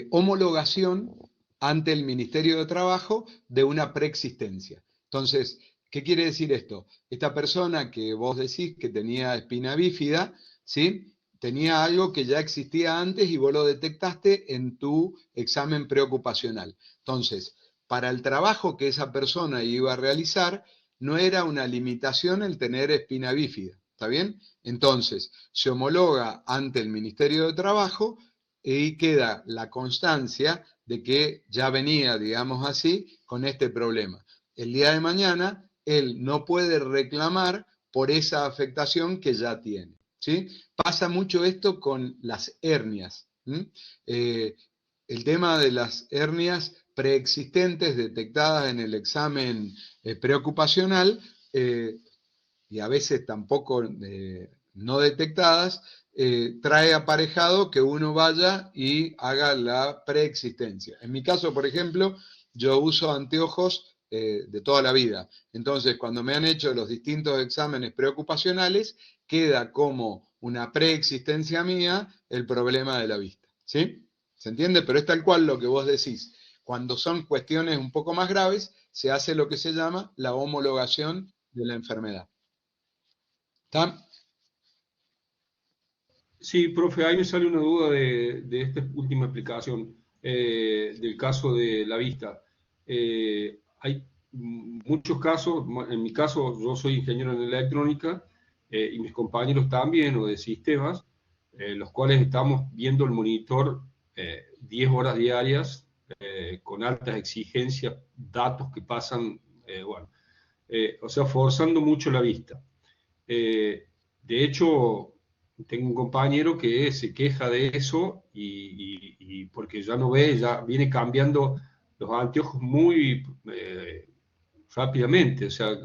homologación ante el Ministerio de Trabajo de una preexistencia. Entonces, ¿qué quiere decir esto? Esta persona que vos decís que tenía espina bífida, ¿sí? Tenía algo que ya existía antes y vos lo detectaste en tu examen preocupacional. Entonces, para el trabajo que esa persona iba a realizar, no era una limitación el tener espina bífida, ¿está bien? Entonces, se homologa ante el Ministerio de Trabajo y queda la constancia de que ya venía, digamos así, con este problema. El día de mañana, él no puede reclamar por esa afectación que ya tiene, ¿sí? Pasa mucho esto con las hernias. El tema de las hernias preexistentes detectadas en el examen preocupacional y a veces tampoco no detectadas, trae aparejado que uno vaya y haga la preexistencia. En mi caso, por ejemplo, yo uso anteojos de toda la vida. Entonces, cuando me han hecho los distintos exámenes preocupacionales, queda como una preexistencia mía el problema de la vista. ¿Sí? ¿Se entiende? Pero es tal cual lo que vos decís. Cuando son cuestiones un poco más graves, se hace lo que se llama la homologación de la enfermedad. ¿Está? Sí, profe, ahí me sale una duda de esta última explicación del caso de la vista. Hay muchos casos, en mi caso yo soy ingeniero en electrónica y mis compañeros también, o de sistemas, los cuales estamos viendo el monitor 10 horas diarias con altas exigencias, datos que pasan, o sea, forzando mucho la vista. De hecho, tengo un compañero que se queja de eso y porque ya no ve, ya viene cambiando los anteojos muy rápidamente, o sea,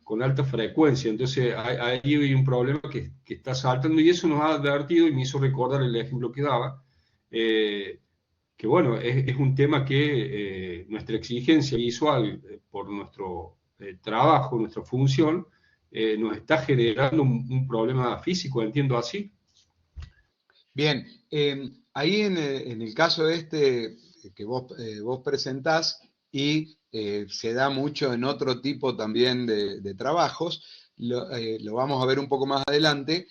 con alta frecuencia. Entonces, ahí hay un problema que está saltando y eso nos ha advertido y me hizo recordar el ejemplo que daba. Que bueno, es un tema que nuestra exigencia visual por nuestro trabajo, nuestra función, nos está generando un problema físico, entiendo así. Bien, ahí en el caso este que vos presentás y se da mucho en otro tipo también de trabajos, lo vamos a ver un poco más adelante,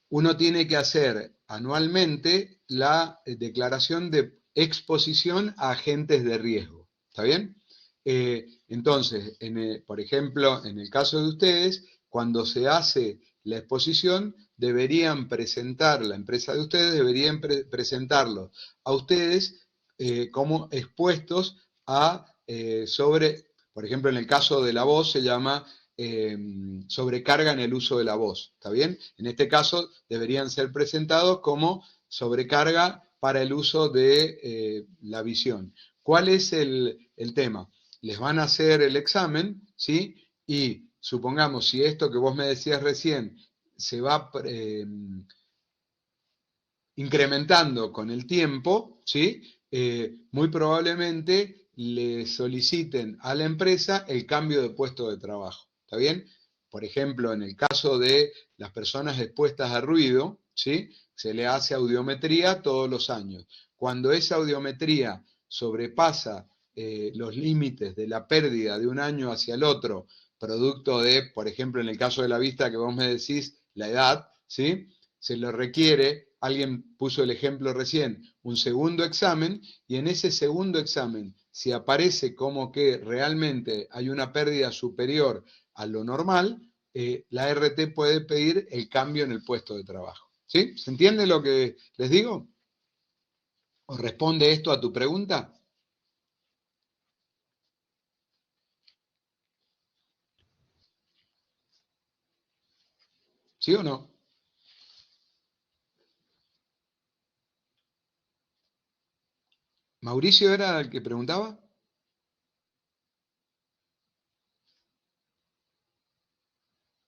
uno tiene que hacer anualmente la declaración de exposición a agentes de riesgo, ¿está bien? Entonces, por ejemplo, en el caso de ustedes, cuando se hace la exposición, deberían presentar, la empresa de ustedes deberían presentarlo a ustedes como expuestos a por ejemplo, en el caso de la voz se llama sobrecarga en el uso de la voz, ¿está bien? En este caso deberían ser presentados como sobrecarga para el uso de la visión. ¿Cuál es el tema? Les van a hacer el examen, ¿sí? Y supongamos, si esto que vos me decías recién se va incrementando con el tiempo, ¿sí? Muy probablemente le soliciten a la empresa el cambio de puesto de trabajo, ¿está bien? Por ejemplo, en el caso de las personas expuestas a ruido, ¿sí? Se le hace audiometría todos los años. Cuando esa audiometría sobrepasa los límites de la pérdida de un año hacia el otro, producto de, por ejemplo, en el caso de la vista que vos me decís, la edad, ¿sí? Se le requiere, alguien puso el ejemplo recién, un segundo examen, y en ese segundo examen, si aparece como que realmente hay una pérdida superior a lo normal, la RT puede pedir el cambio en el puesto de trabajo. ¿Sí? ¿Se entiende lo que les digo? ¿O responde esto a tu pregunta? ¿Sí o no? ¿Mauricio era el que preguntaba?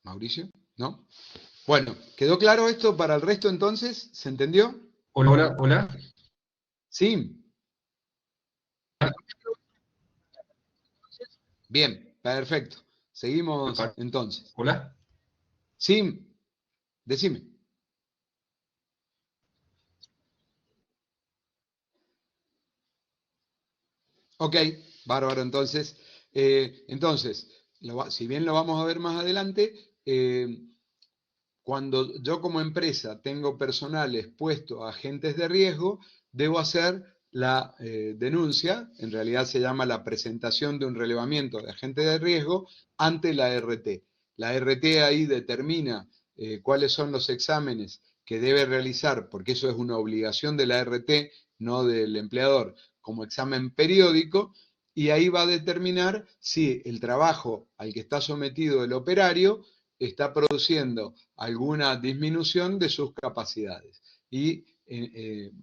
¿Mauricio? ¿No? Bueno, ¿quedó claro esto para el resto entonces? ¿Se entendió? Hola, hola, hola. Sí. Bien, perfecto. Seguimos entonces. Hola. Sí, decime. Ok, bárbaro, entonces. Si bien lo vamos a ver más adelante, cuando yo como empresa tengo personal expuesto a agentes de riesgo, debo hacer la denuncia, en realidad se llama la presentación de un relevamiento de agente de riesgo ante la RT. La RT ahí determina cuáles son los exámenes que debe realizar, porque eso es una obligación de la ART, no del empleador, como examen periódico, y ahí va a determinar si el trabajo al que está sometido el operario está produciendo alguna disminución de sus capacidades. Y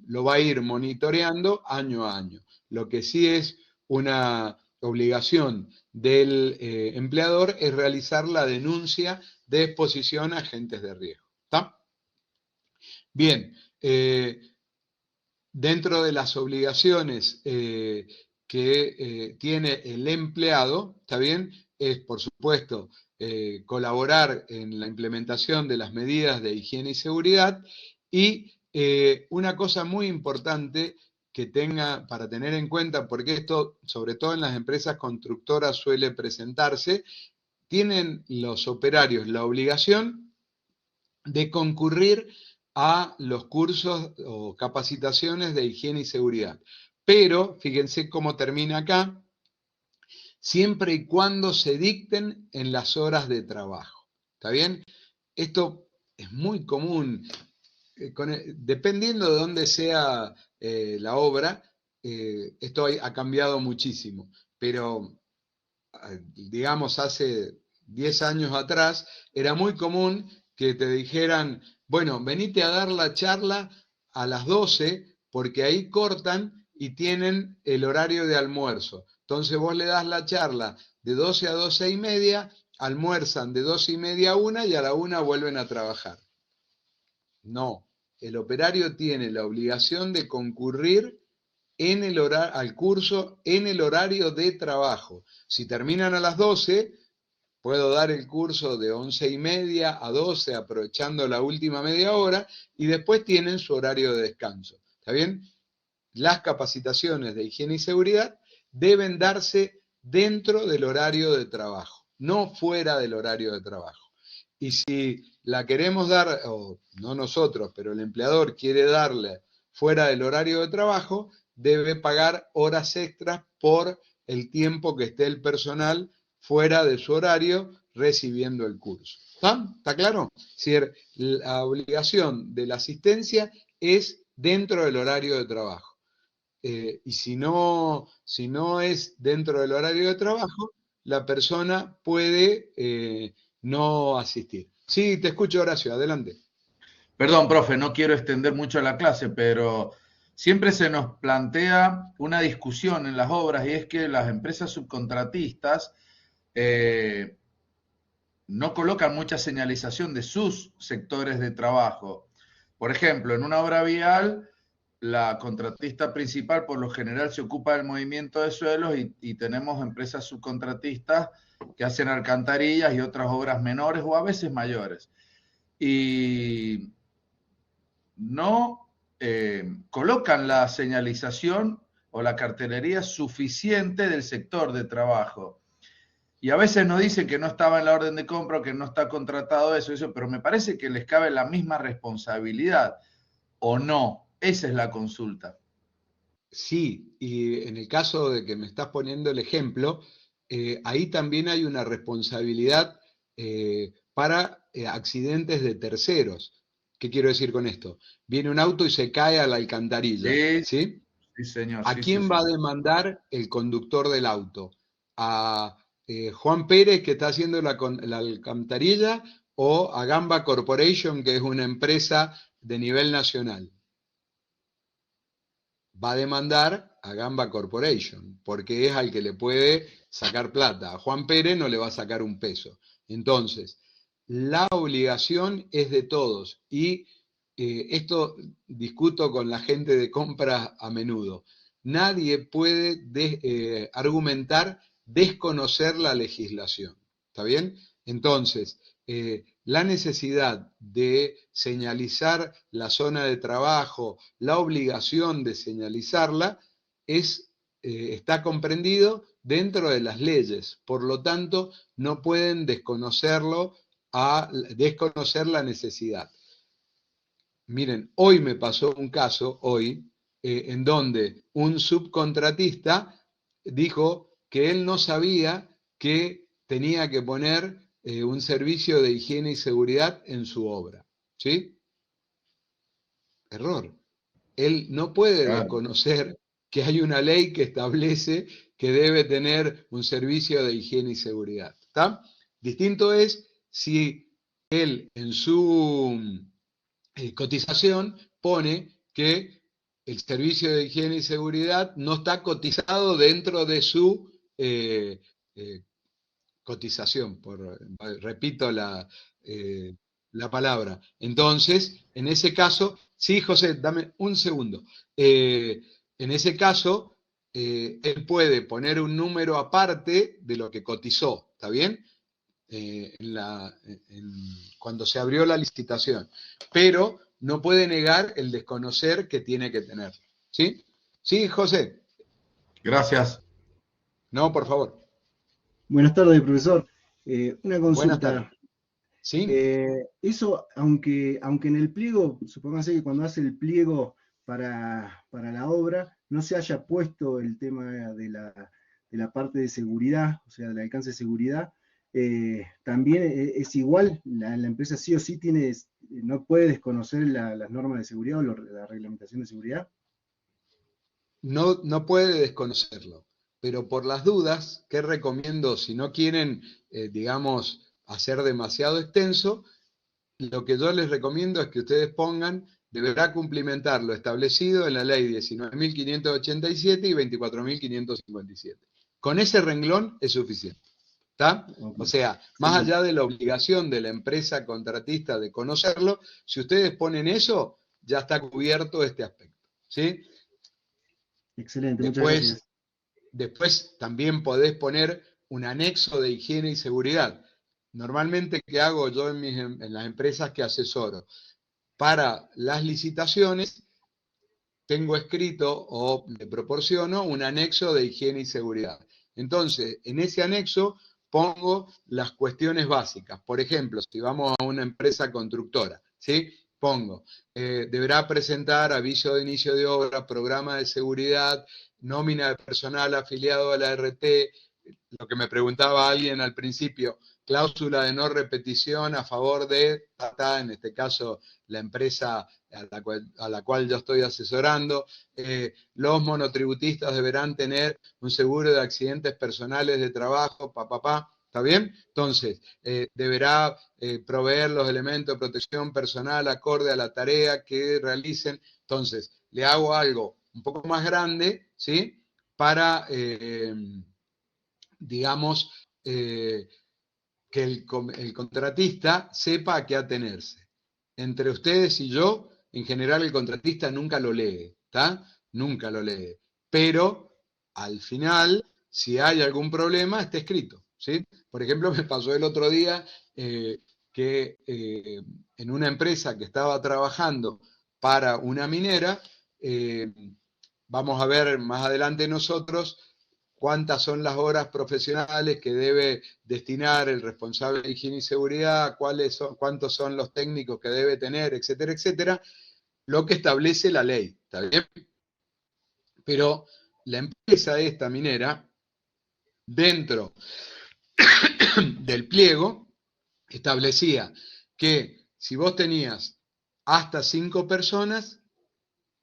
lo va a ir monitoreando año a año. Lo que sí es una obligación del empleador es realizar la denuncia de exposición a agentes de riesgo. ¿Está? Bien, dentro de las obligaciones que tiene el empleado, ¿está bien? Es, por supuesto, colaborar en la implementación de las medidas de higiene y seguridad, y una cosa muy importante que tenga para tener en cuenta, porque esto, sobre todo en las empresas constructoras, suele presentarse, tienen los operarios la obligación de concurrir a los cursos o capacitaciones de higiene y seguridad. Pero, fíjense cómo termina acá, siempre y cuando se dicten en las horas de trabajo. ¿Está bien? Esto es muy común, dependiendo de dónde sea la obra, esto ha cambiado muchísimo, pero digamos hace 10 años atrás era muy común que te dijeran, bueno, venite a dar la charla a las 12 porque ahí cortan y tienen el horario de almuerzo. Entonces vos le das la charla de 12 a 12 y media, almuerzan de 12 y media a 1 y a la 1 vuelven a trabajar. No, el operario tiene la obligación de concurrir al curso en el horario de trabajo. Si terminan a las 12, puedo dar el curso de 11 y media a 12, aprovechando la última media hora, y después tienen su horario de descanso. ¿Está bien? Las capacitaciones de higiene y seguridad deben darse dentro del horario de trabajo, no fuera del horario de trabajo. Y si la queremos dar, o no nosotros, pero el empleador quiere darle fuera del horario de trabajo, debe pagar horas extras por el tiempo que esté el personal fuera de su horario recibiendo el curso. ¿Está claro? Es decir, la obligación de la asistencia es dentro del horario de trabajo. Y si no es dentro del horario de trabajo, la persona puede no asistir. Sí, te escucho, Horacio, adelante. Perdón, profe, no quiero extender mucho la clase, pero siempre se nos plantea una discusión en las obras, y es que las empresas subcontratistas no colocan mucha señalización de sus sectores de trabajo. Por ejemplo, en una obra vial, la contratista principal por lo general se ocupa del movimiento de suelos, y tenemos empresas subcontratistas que hacen alcantarillas y otras obras menores o a veces mayores. Y no colocan la señalización o la cartelería suficiente del sector de trabajo. Y a veces nos dicen que no estaba en la orden de compra o que no está contratado eso, pero me parece que les cabe la misma responsabilidad, ¿o no? Esa es la consulta. Sí, y en el caso de que me estás poniendo el ejemplo, ahí también hay una responsabilidad para accidentes de terceros. ¿Qué quiero decir con esto? Viene un auto y se cae a la alcantarilla, ¿sí? Sí, señor. ¿A quién va a demandar el conductor del auto? ¿A Juan Pérez, que está haciendo la alcantarilla, o a Gamba Corporation, que es una empresa de nivel nacional? Va a demandar a Gamba Corporation, porque es al que le puede sacar plata. A Juan Pérez no le va a sacar un peso. Entonces, la obligación es de todos, y esto discuto con la gente de compras a menudo. Nadie puede argumentar desconocer la legislación. ¿Está bien? Entonces, la necesidad de señalizar la zona de trabajo, la obligación de señalizarla, está comprendido dentro de las leyes. Por lo tanto, no pueden desconocer la necesidad. Miren, hoy me pasó un caso, en donde un subcontratista dijo que él no sabía que tenía que poner un servicio de higiene y seguridad en su obra, ¿sí? Error. Él no puede desconocer que hay una ley que establece que debe tener un servicio de higiene y seguridad. ¿Está? Distinto es si él en su cotización pone que el servicio de higiene y seguridad no está cotizado dentro de su cotización, repito la palabra. Entonces, en ese caso, sí, José, dame un segundo. En ese caso, él puede poner un número aparte de lo que cotizó, ¿está bien? Cuando se abrió la licitación, pero no puede negar el desconocer que tiene que tener. ¿Sí? Sí, José. Gracias. No, por favor. Buenas tardes, profesor. Una consulta. Buenas tardes. ¿Sí? Eso, aunque en el pliego, supongamos que cuando hace el pliego para la obra, no se haya puesto el tema de la parte de seguridad, o sea, del alcance de seguridad, también es igual, la empresa sí o sí no puede desconocer las normas de seguridad o la reglamentación de seguridad. No puede desconocerlo, pero por las dudas, ¿qué recomiendo? Si no quieren, digamos, hacer demasiado extenso, lo que yo les recomiendo es que ustedes pongan, deberá cumplimentar lo establecido en la ley 19.587 y 24.557. Con ese renglón es suficiente. ¿Está? O sea, más allá de la obligación de la empresa contratista de conocerlo, si ustedes ponen eso, ya está cubierto este aspecto. ¿Sí? Excelente, muchas gracias. Después también podés poner un anexo de higiene y seguridad. Normalmente, ¿qué hago yo en las empresas que asesoro? Para las licitaciones, tengo escrito o le proporciono un anexo de higiene y seguridad. Entonces, en ese anexo pongo las cuestiones básicas. Por ejemplo, si vamos a una empresa constructora, ¿sí? Pongo, deberá presentar aviso de inicio de obra, programa de seguridad, nómina de personal afiliado a la RT, lo que me preguntaba alguien al principio, cláusula de no repetición a favor de, en este caso, la empresa a la cual yo estoy asesorando. Los monotributistas deberán tener un seguro de accidentes personales de trabajo, ¿está bien? Entonces, deberá proveer los elementos de protección personal acorde a la tarea que realicen. Entonces, le hago algo un poco más grande, ¿sí? Para, digamos, que el contratista sepa a qué atenerse. Entre ustedes y yo, en general el contratista nunca lo lee, ¿está? Nunca lo lee. Pero, al final, si hay algún problema, está escrito, ¿sí? Por ejemplo, me pasó el otro día que en una empresa que estaba trabajando para una minera, vamos a ver más adelante nosotros cuántas son las horas profesionales que debe destinar el responsable de higiene y seguridad, cuántos son los técnicos que debe tener, etcétera, etcétera, lo que establece la ley, ¿está bien? Pero la empresa esta minera, dentro del pliego, establecía que si vos tenías hasta 5 personas,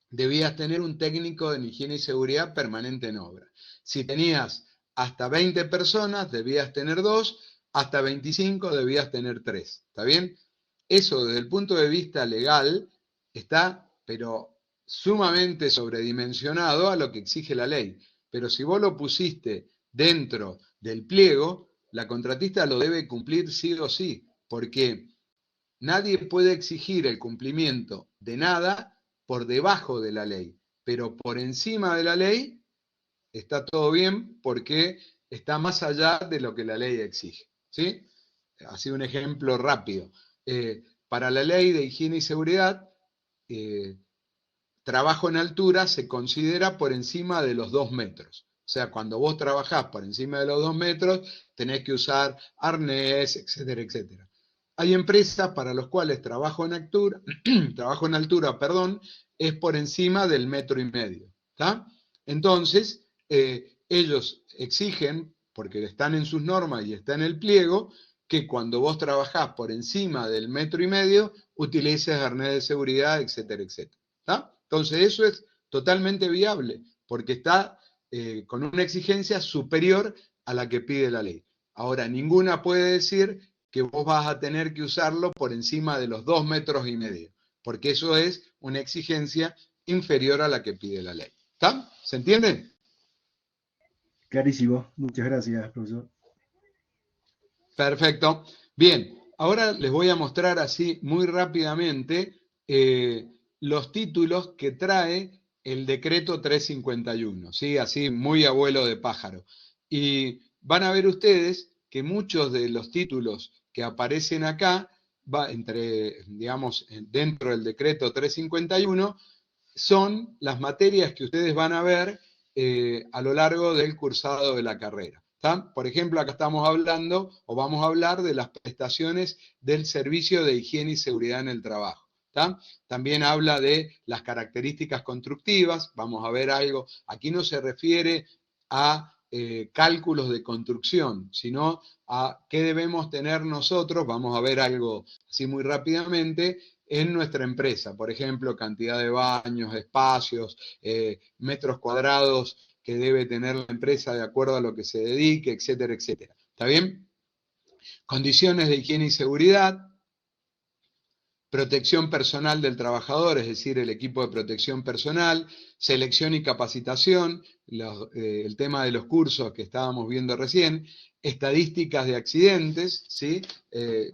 debías tener un técnico de higiene y seguridad permanente en obra. Si tenías hasta 20 personas, debías tener 2, hasta 25 debías tener 3. ¿Está bien? Eso desde el punto de vista legal está, pero sumamente sobredimensionado a lo que exige la ley. Pero si vos lo pusiste dentro del pliego, la contratista lo debe cumplir sí o sí, porque nadie puede exigir el cumplimiento de nada por debajo de la ley, pero por encima de la ley está todo bien porque está más allá de lo que la ley exige, ¿sí? Así un ejemplo rápido. Para la ley de higiene y seguridad, trabajo en altura se considera por encima de los 2 metros. O sea, cuando vos trabajás por encima de los 2 metros, tenés que usar arnés, etcétera, etcétera. Hay empresas para las cuales trabajo en altura, es por encima del 1,5 metros, ¿está? Entonces, ellos exigen, porque están en sus normas y está en el pliego, que cuando vos trabajás por encima del 1,5 metros, utilices arnés de seguridad, etcétera, etcétera. ¿tá? Entonces eso es totalmente viable, porque está con una exigencia superior a la que pide la ley. Ahora, ninguna puede decir que vos vas a tener que usarlo por encima de los 2,5 metros, porque eso es una exigencia inferior a la que pide la ley. ¿Está? ¿Se entiende? Clarísimo. Muchas gracias, profesor. Perfecto. Bien, ahora les voy a mostrar así muy rápidamente los títulos que trae el decreto 351, ¿sí? Así muy abuelo de pájaro. Y van a ver ustedes que muchos de los títulos que aparecen acá, digamos, dentro del decreto 351, son las materias que ustedes van a ver a lo largo del cursado de la carrera. ¿Tá? Por ejemplo, acá estamos hablando, o vamos a hablar de las prestaciones del servicio de higiene y seguridad en el trabajo. ¿Tá? También habla de las características constructivas, vamos a ver algo, aquí no se refiere a cálculos de construcción, sino a qué debemos tener nosotros, vamos a ver algo así muy rápidamente, en nuestra empresa, por ejemplo, cantidad de baños, espacios, metros cuadrados que debe tener la empresa de acuerdo a lo que se dedique, etcétera, etcétera. ¿Está bien? Condiciones de higiene y seguridad, protección personal del trabajador, es decir, el equipo de protección personal, selección y capacitación, el tema de los cursos que estábamos viendo recién, estadísticas de accidentes, ¿sí?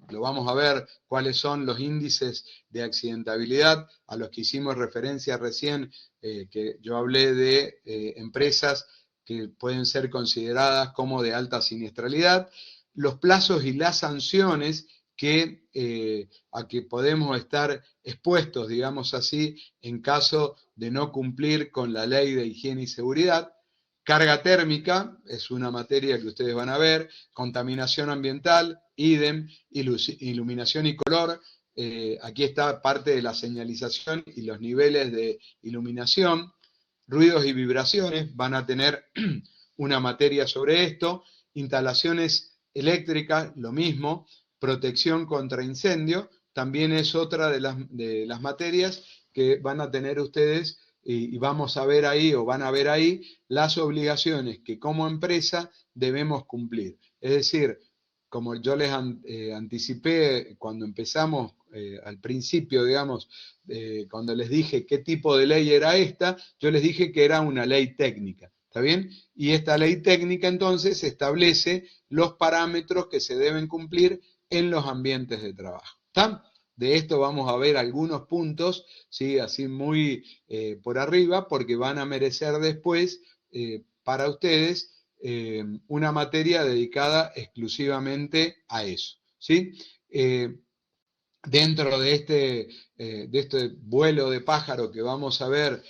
Lo vamos a ver cuáles son los índices de accidentabilidad a los que hicimos referencia recién, que yo hablé de empresas que pueden ser consideradas como de alta siniestralidad, los plazos y las sanciones a que podemos estar expuestos, digamos así, en caso de no cumplir con la ley de higiene y seguridad. Carga térmica, es una materia que ustedes van a ver, contaminación ambiental, idem, iluminación y color, aquí está parte de la señalización y los niveles de iluminación, ruidos y vibraciones, van a tener una materia sobre esto, instalaciones eléctricas, lo mismo, protección contra incendio, también es otra de las materias que van a tener ustedes y vamos a ver ahí, o van a ver ahí, las obligaciones que como empresa debemos cumplir. Es decir, como yo les anticipé cuando empezamos al principio, digamos, cuando les dije qué tipo de ley era esta, yo les dije que era una ley técnica. ¿Está bien? Y esta ley técnica entonces establece los parámetros que se deben cumplir en los ambientes de trabajo. ¿Está? De esto vamos a ver algunos puntos, ¿sí? Así muy por arriba, porque van a merecer después para ustedes una materia dedicada exclusivamente a eso, ¿sí? Dentro de este vuelo de pájaro que vamos a ver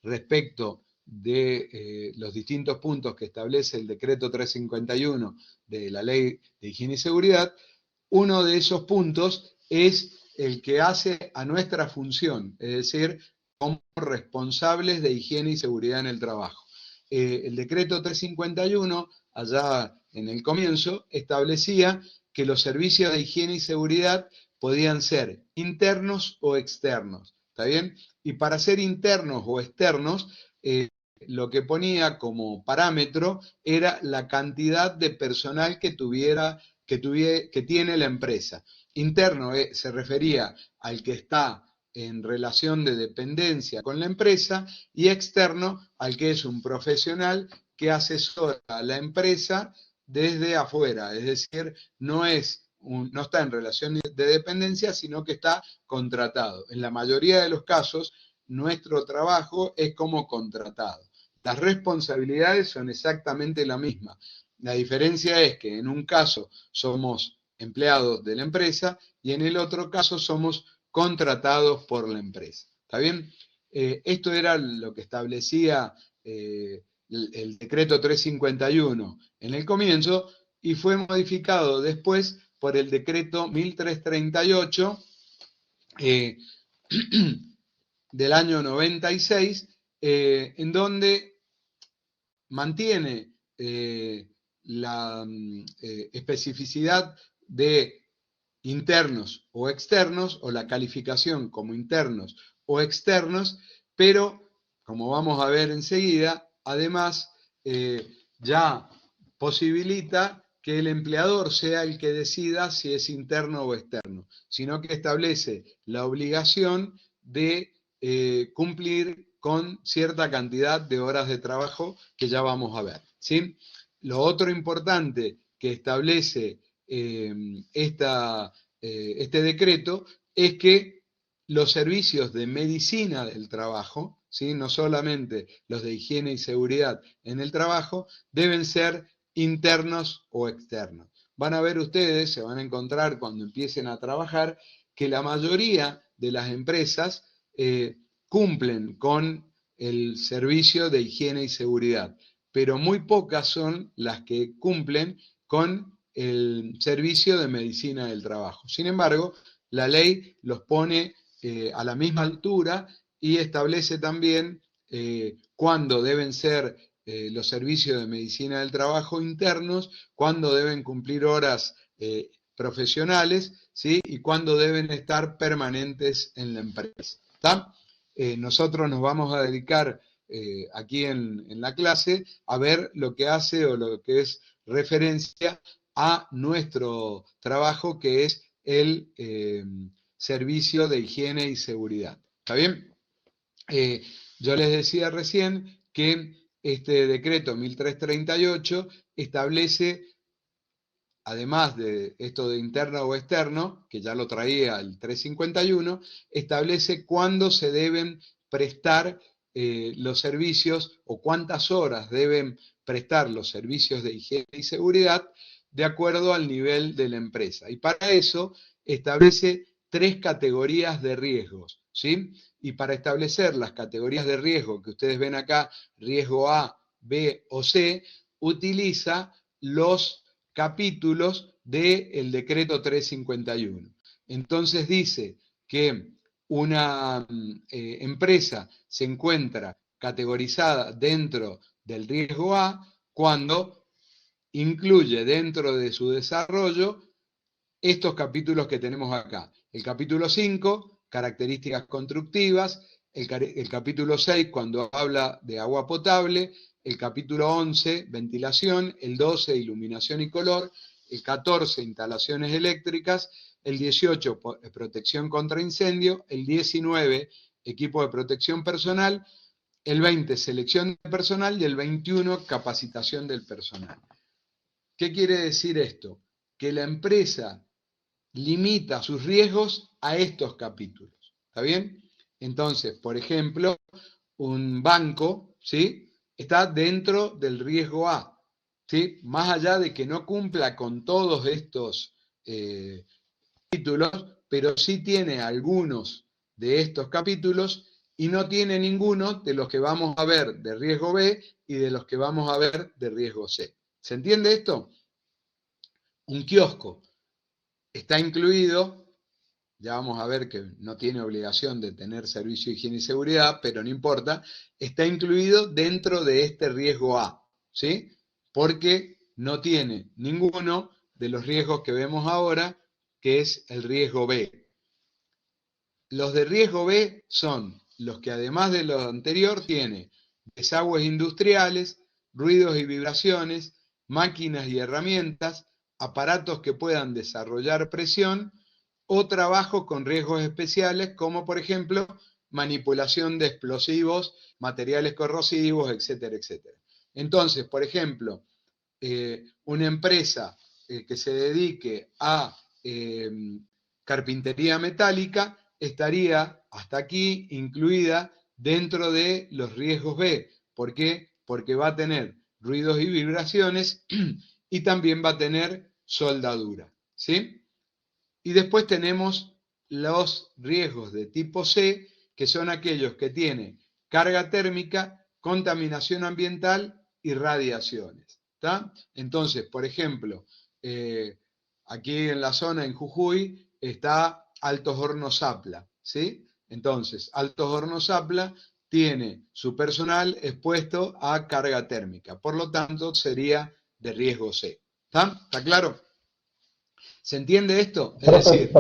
respecto de los distintos puntos que establece el decreto 351 de la Ley de Higiene y Seguridad, uno de esos puntos es el que hace a nuestra función, es decir, como responsables de higiene y seguridad en el trabajo. El decreto 351, allá en el comienzo, establecía que los servicios de higiene y seguridad podían ser internos o externos, ¿está bien? Y para ser internos o externos, lo que ponía como parámetro era la cantidad de personal que tiene la empresa. Interno se refería al que está en relación de dependencia con la empresa, y externo al que es un profesional que asesora a la empresa desde afuera, es decir, no está en relación de dependencia, sino que está contratado. En la mayoría de los casos, nuestro trabajo es como contratado. Las responsabilidades son exactamente la misma. La diferencia es que en un caso somos empleados de la empresa y en el otro caso somos contratados por la empresa. ¿Está bien? Esto era lo que establecía el decreto 351 en el comienzo y fue modificado después por el decreto 1338 del año 96, en donde mantiene la especificidad de internos o externos, o la calificación como internos o externos, pero, como vamos a ver enseguida, además ya posibilita que el empleador sea el que decida si es interno o externo, sino que establece la obligación de cumplir con cierta cantidad de horas de trabajo que ya vamos a ver, ¿sí? Lo otro importante que establece este decreto es que los servicios de medicina del trabajo, ¿sí? No solamente los de higiene y seguridad en el trabajo, deben ser internos o externos. Van a ver ustedes, se van a encontrar cuando empiecen a trabajar, que la mayoría de las empresas cumplen con el servicio de higiene y seguridad, pero muy pocas son las que cumplen con el servicio de medicina del trabajo. Sin embargo, la ley los pone a la misma altura y establece también cuándo deben ser los servicios de medicina del trabajo internos, cuándo deben cumplir horas profesionales, ¿sí? Y cuándo deben estar permanentes en la empresa. ¿Está? Nosotros nos vamos a dedicar aquí en la clase a ver lo que hace o lo que es referencia a nuestro trabajo, que es el servicio de higiene y seguridad. ¿Está bien? Yo les decía recién que este decreto 1338 establece, además de esto de interno o externo, que ya lo traía el 351, establece cuándo se deben prestar los servicios o cuántas horas deben prestar los servicios de higiene y seguridad de acuerdo al nivel de la empresa. Y para eso establece 3 categorías de riesgos, ¿sí? Y para establecer las categorías de riesgo que ustedes ven acá, riesgo A, B o C, utiliza los capítulos del decreto 351. Entonces dice que una empresa se encuentra categorizada dentro del riesgo A cuando incluye dentro de su desarrollo estos capítulos que tenemos acá. El capítulo 5, características constructivas, el capítulo 6, cuando habla de agua potable, el capítulo 11, ventilación, el 12, iluminación y color, el 14, instalaciones eléctricas, el 18, protección contra incendio, el 19, equipo de protección personal, el 20, selección de personal y el 21, capacitación del personal. ¿Qué quiere decir esto? Que la empresa limita sus riesgos a estos capítulos. ¿Está bien? Entonces, por ejemplo, un banco, ¿sí?, está dentro del riesgo A, ¿sí? Más allá de que no cumpla con todos estos capítulos, pero sí tiene algunos de estos capítulos y no tiene ninguno de los que vamos a ver de riesgo B y de los que vamos a ver de riesgo C. ¿Se entiende esto? Un kiosco está incluido, ya vamos a ver que no tiene obligación de tener servicio de higiene y seguridad, pero no importa, está incluido dentro de este riesgo A, ¿sí? Porque no tiene ninguno de los riesgos que vemos ahora, que es el riesgo B. Los de riesgo B son los que, además de lo anterior, tiene desagües industriales, ruidos y vibraciones, máquinas y herramientas, aparatos que puedan desarrollar presión o trabajos con riesgos especiales, como por ejemplo manipulación de explosivos, materiales corrosivos, etcétera, etcétera. Entonces, por ejemplo, una empresa que se dedique a carpintería metálica estaría hasta aquí incluida dentro de los riesgos B. ¿Por qué? Porque va a tener ruidos y vibraciones y también va a tener soldadura, ¿sí? Y después tenemos los riesgos de tipo C, que son aquellos que tienen carga térmica, contaminación ambiental y radiaciones, ¿está? Entonces, por ejemplo, aquí en la zona, en Jujuy, está Altos Hornos Zapla, ¿sí? Entonces, Altos Hornos Zapla tiene su personal expuesto a carga térmica, por lo tanto, sería de riesgo C. ¿Está? ¿Está claro? ¿Se entiende esto? Es decir,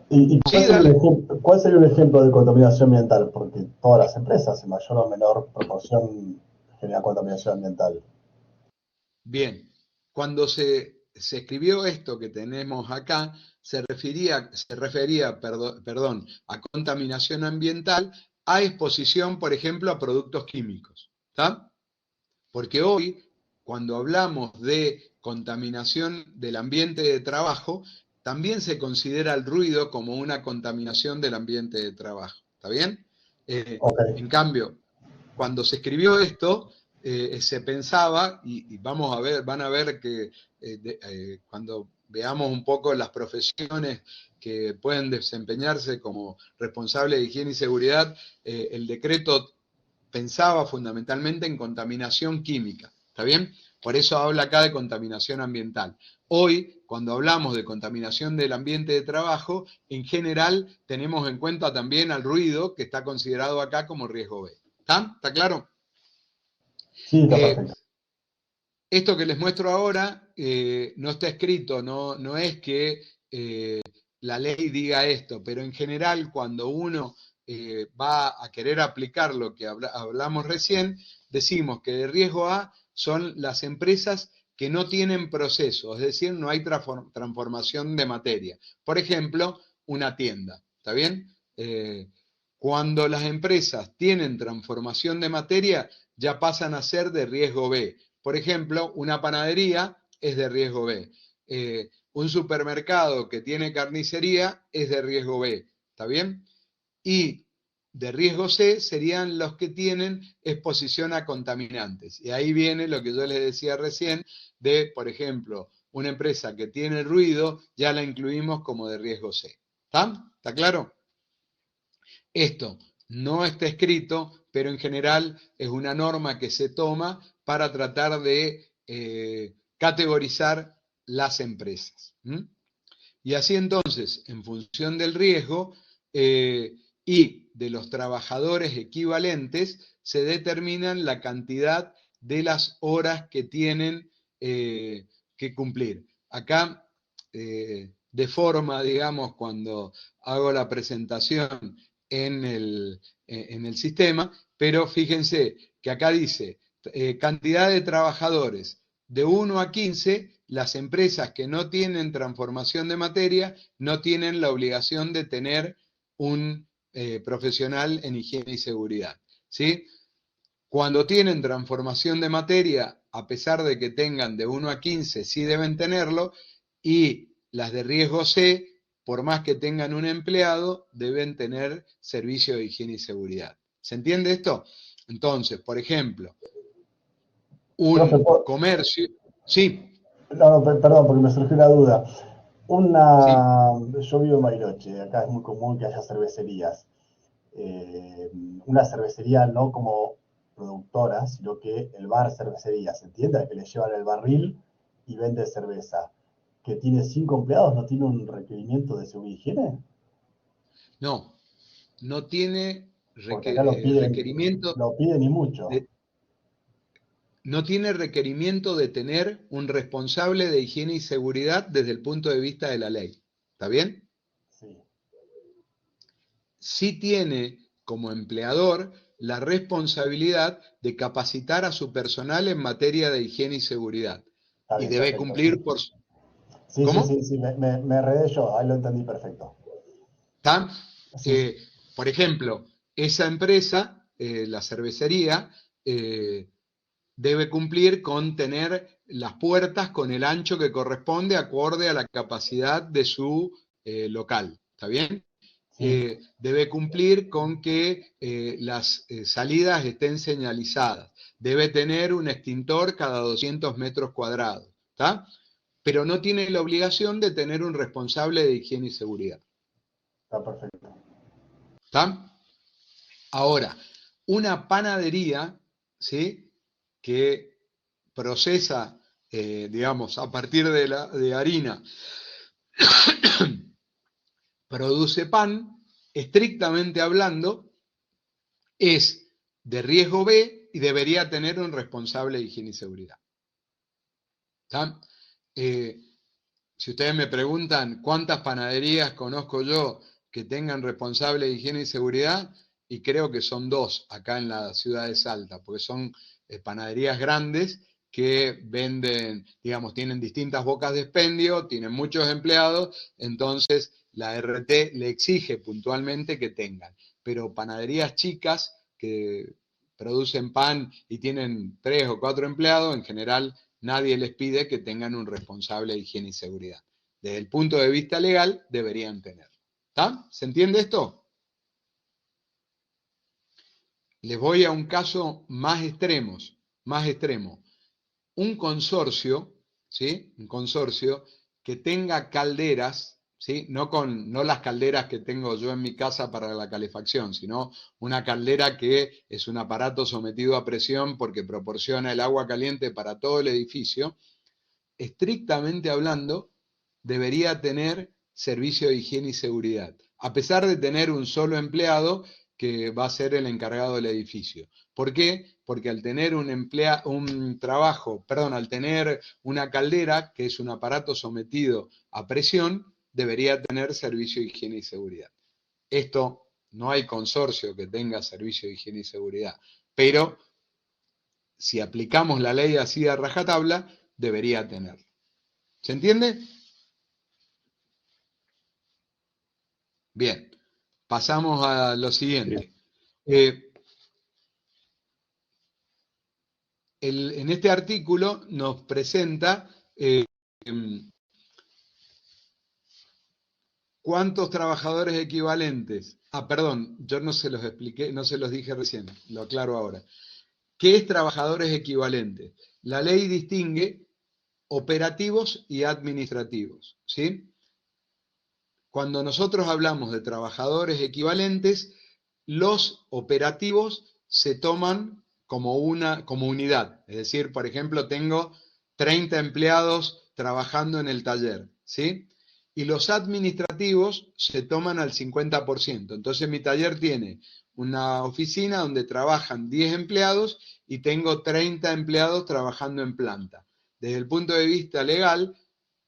¿Y Sí, dale. cuál sería un ejemplo de contaminación ambiental? Porque todas las empresas, en mayor o menor proporción, generan contaminación ambiental. Bien, cuando se escribió esto que tenemos acá, se refería, perdón, a contaminación ambiental, a exposición, por ejemplo, a productos químicos. ¿Está? Porque hoy, cuando hablamos de contaminación del ambiente de trabajo, también se considera el ruido como una contaminación del ambiente de trabajo. ¿Está bien? Okay. En cambio, cuando se escribió esto, se pensaba, y vamos a ver, van a ver que cuando veamos un poco las profesiones que pueden desempeñarse como responsables de higiene y seguridad, el decreto pensaba fundamentalmente en contaminación química, ¿está bien? Por eso habla acá de contaminación ambiental. Hoy, cuando hablamos de contaminación del ambiente de trabajo, en general tenemos en cuenta también al ruido, que está considerado acá como riesgo B. ¿Está? ¿Está claro? Sí, está perfecto. Esto que les muestro ahora no está escrito, no es que la ley diga esto, pero en general cuando uno va a querer aplicar lo que hablamos recién, decimos que de riesgo A son las empresas que no tienen proceso, es decir, no hay transformación de materia. Por ejemplo, una tienda, ¿está bien? Cuando las empresas tienen transformación de materia, ya pasan a ser de riesgo B. Por ejemplo, una panadería es de riesgo B. Un supermercado que tiene carnicería es de riesgo B. ¿Está bien? Y de riesgo C serían los que tienen exposición a contaminantes. Y ahí viene lo que yo les decía recién de, por ejemplo, una empresa que tiene ruido, ya la incluimos como de riesgo C. ¿Está? ¿Está claro? Esto no está escrito, pero en general es una norma que se toma para tratar de categorizar las empresas. Y así entonces, en función del riesgo y de los trabajadores equivalentes, se determinan la cantidad de las horas que tienen que cumplir. Acá, de forma, digamos, cuando hago la presentación en el sistema, pero fíjense que acá dice cantidad de trabajadores de 1 a 15, las empresas que no tienen transformación de materia no tienen la obligación de tener un profesional en higiene y seguridad. ¿Sí? Cuando tienen transformación de materia, a pesar de que tengan de 1 a 15, sí deben tenerlo, y las de riesgo C, por más que tengan un empleado, deben tener servicio de higiene y seguridad. ¿Se entiende esto? Entonces, por ejemplo, un comercio... Sí. No, perdón, porque me surgió una duda. Sí. Yo vivo en Bariloche, acá es muy común que haya cervecerías. Una cervecería no como productora, sino que el bar cervecería, ¿se entiende? Que le llevan el barril y vende cerveza. Que tiene 5 empleados, ¿no tiene un requerimiento de seguridad y higiene? No, no tiene Porque acá lo requerimiento piden y mucho. No tiene requerimiento de tener un responsable de higiene y seguridad desde el punto de vista de la ley. ¿Está bien? Sí. Sí tiene como empleador la responsabilidad de capacitar a su personal en materia de higiene y seguridad. Está Y bien, debe perfecto, cumplir sí. por... Sí, ¿Cómo? sí, me enredé yo, ahí lo entendí perfecto. ¿Está? Sí. Por ejemplo, esa empresa, la cervecería, debe cumplir con tener las puertas con el ancho que corresponde acorde a la capacidad de su local. ¿Está bien? Sí. Debe cumplir con que las salidas estén señalizadas. Debe tener un extintor cada 200 metros cuadrados. ¿Está? Pero no tiene la obligación de tener un responsable de higiene y seguridad. Está perfecto. ¿Está? Ahora, una panadería, ¿sí?, que procesa, digamos, a partir de harina, produce pan, estrictamente hablando, es de riesgo B y debería tener un responsable de higiene y seguridad. ¿Está? Si ustedes me preguntan cuántas panaderías conozco yo que tengan responsable de higiene y seguridad, y creo que son 2 acá en la ciudad de Salta, porque son panaderías grandes que venden, digamos, tienen distintas bocas de expendio, tienen muchos empleados, entonces la RT le exige puntualmente que tengan. Pero panaderías chicas que producen pan y tienen 3 o 4 empleados, en general nadie les pide que tengan un responsable de higiene y seguridad. Desde el punto de vista legal, deberían tenerlo. ¿Está? ¿Se entiende esto? Les voy a un caso más extremo. Un consorcio, ¿sí? Un consorcio que tenga calderas, ¿sí? No las calderas que tengo yo en mi casa para la calefacción, sino una caldera que es un aparato sometido a presión porque proporciona el agua caliente para todo el edificio. Estrictamente hablando, debería tener servicio de higiene y seguridad, a pesar de tener un solo empleado que va a ser el encargado del edificio. ¿Por qué? Porque al tener al tener una caldera, que es un aparato sometido a presión, debería tener servicio de higiene y seguridad. Esto no hay consorcio que tenga servicio de higiene y seguridad, pero si aplicamos la ley así a rajatabla, debería tenerlo. ¿Se entiende? Bien, pasamos a lo siguiente. En este artículo nos presenta cuántos trabajadores equivalentes. Perdón, yo no se los expliqué, no se los dije recién, lo aclaro ahora. ¿Qué es trabajadores equivalentes? La ley distingue operativos y administrativos, ¿sí? Cuando nosotros hablamos de trabajadores equivalentes, los operativos se toman como unidad. Es decir, por ejemplo, tengo 30 empleados trabajando en el taller, ¿sí? Y los administrativos se toman al 50%. Entonces mi taller tiene una oficina donde trabajan 10 empleados y tengo 30 empleados trabajando en planta. Desde el punto de vista legal,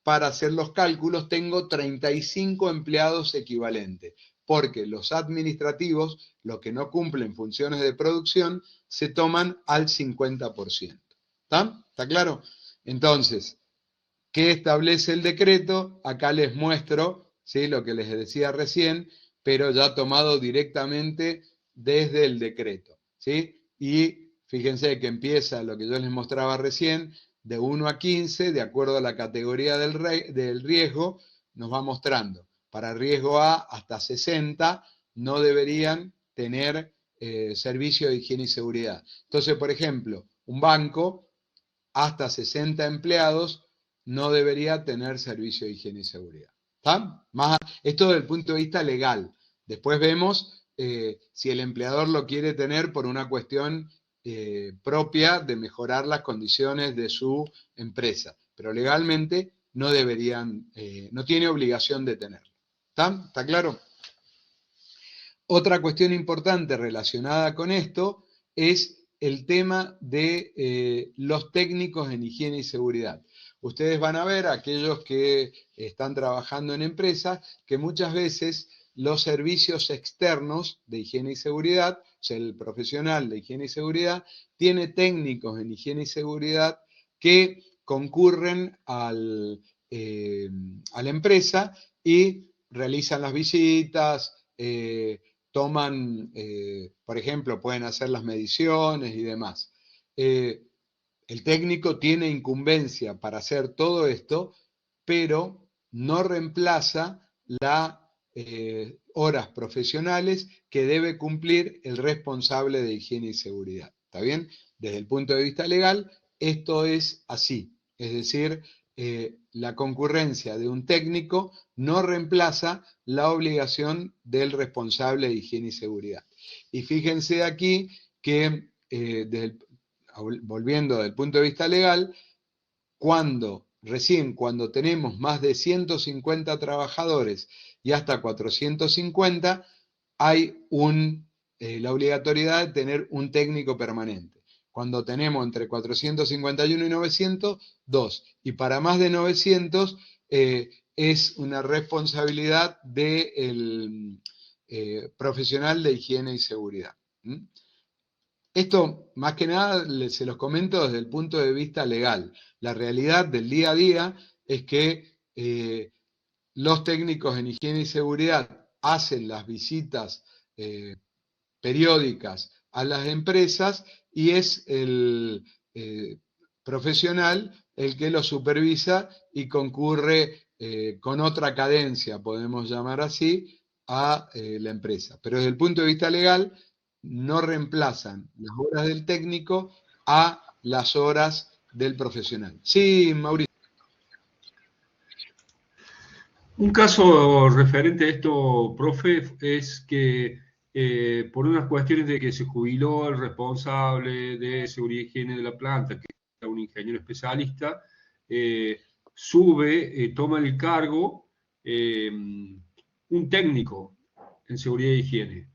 para hacer los cálculos tengo 35 empleados equivalentes, porque los administrativos, los que no cumplen funciones de producción, se toman al 50%. ¿Está? ¿Está claro? Entonces, ¿qué establece el decreto? Acá les muestro, ¿sí?, lo que les decía recién, pero ya tomado directamente desde el decreto, ¿sí? Y fíjense que empieza lo que yo les mostraba recién, de 1 a 15, de acuerdo a la categoría del riesgo, nos va mostrando. Para riesgo A hasta 60 no deberían tener servicio de higiene y seguridad. Entonces, por ejemplo, un banco hasta 60 empleados no debería tener servicio de higiene y seguridad. ¿Está? Esto desde el punto de vista legal. Después vemos si el empleador lo quiere tener por una cuestión propia de mejorar las condiciones de su empresa. Pero legalmente no deberían, no tiene obligación de tenerlo. ¿Está? ¿Está claro? Otra cuestión importante relacionada con esto es el tema de los técnicos en higiene y seguridad. Ustedes van a ver, aquellos que están trabajando en empresas, que muchas veces los servicios externos de higiene y seguridad, o sea, el profesional de higiene y seguridad, tiene técnicos en higiene y seguridad que concurren a la empresa y realizan las visitas, toman, por ejemplo, pueden hacer las mediciones y demás. El técnico tiene incumbencia para hacer todo esto, pero no reemplaza las horas profesionales que debe cumplir el responsable de higiene y seguridad. ¿Está bien? Desde el punto de vista legal, esto es así. Es decir, la concurrencia de un técnico no reemplaza la obligación del responsable de higiene y seguridad. Y fíjense aquí que, volviendo desde el punto de vista legal, cuando tenemos más de 150 trabajadores y hasta 450, hay la obligatoriedad de tener un técnico permanente. Cuando tenemos entre 451 y 900, 2. Y para más de 900 es una responsabilidad del profesional de higiene y seguridad. Esto, más que nada, se los comento desde el punto de vista legal. La realidad del día a día es que los técnicos en higiene y seguridad hacen las visitas periódicas a las empresas y es el profesional el que lo supervisa y concurre con otra cadencia, podemos llamar así, a la empresa. Pero desde el punto de vista legal, no reemplazan las horas del técnico a las horas del profesional. Sí, Mauricio. Un caso referente a esto, profe, es que por unas cuestiones de que se jubiló el responsable de seguridad y higiene de la planta, que era un ingeniero especialista, toma el cargo un técnico en seguridad y higiene.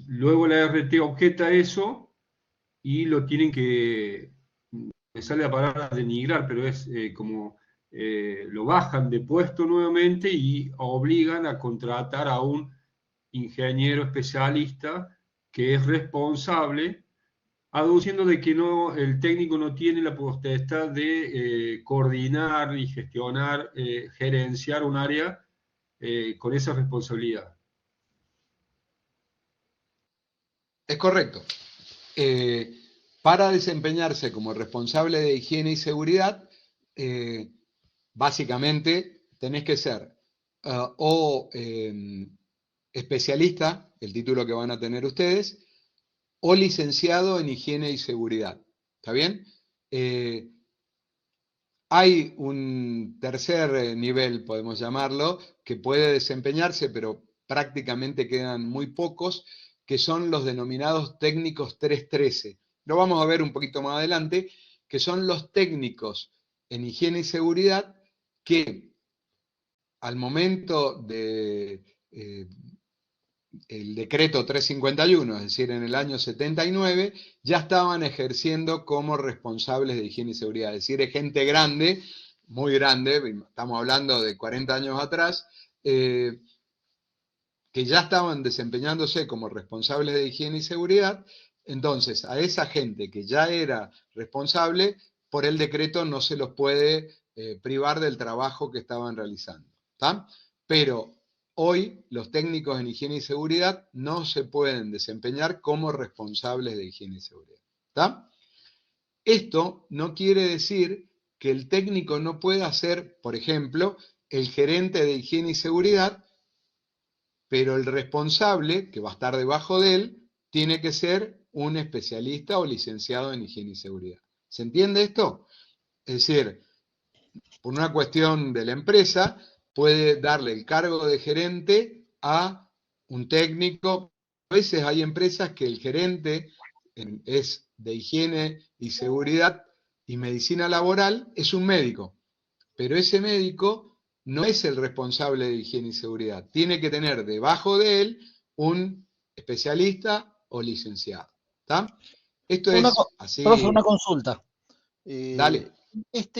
Luego la RT objeta eso y lo tienen que, me sale la palabra denigrar, pero es como lo bajan de puesto nuevamente y obligan a contratar a un ingeniero especialista que es responsable, aduciendo de que el técnico no tiene la potestad de coordinar y gestionar, gerenciar un área con esa responsabilidad. Es correcto. Para desempeñarse como responsable de higiene y seguridad, básicamente tenés que ser especialista, el título que van a tener ustedes, o licenciado en higiene y seguridad. ¿Está bien? Hay un tercer nivel, podemos llamarlo, que puede desempeñarse, pero prácticamente quedan muy pocos, que son los denominados técnicos 313. Lo vamos a ver un poquito más adelante, que son los técnicos en higiene y seguridad que al momento de el decreto 351, es decir, en el año 79, ya estaban ejerciendo como responsables de higiene y seguridad. Es decir, es gente grande, muy grande, estamos hablando de 40 años atrás, que ya estaban desempeñándose como responsables de higiene y seguridad. Entonces, a esa gente que ya era responsable, por el decreto no se los puede privar del trabajo que estaban realizando. ¿Está? Pero hoy los técnicos en higiene y seguridad no se pueden desempeñar como responsables de higiene y seguridad. ¿Está? Esto no quiere decir que el técnico no pueda ser, por ejemplo, el gerente de higiene y seguridad, pero el responsable, que va a estar debajo de él, tiene que ser un especialista o licenciado en higiene y seguridad. ¿Se entiende esto? Es decir, por una cuestión de la empresa, puede darle el cargo de gerente a un técnico. A veces hay empresas que el gerente es de higiene y seguridad y medicina laboral, es un médico, pero ese médico no es el responsable de higiene y seguridad. Tiene que tener debajo de él un especialista o licenciado. ¿Está? Esto es así. Profe, una consulta. Dale.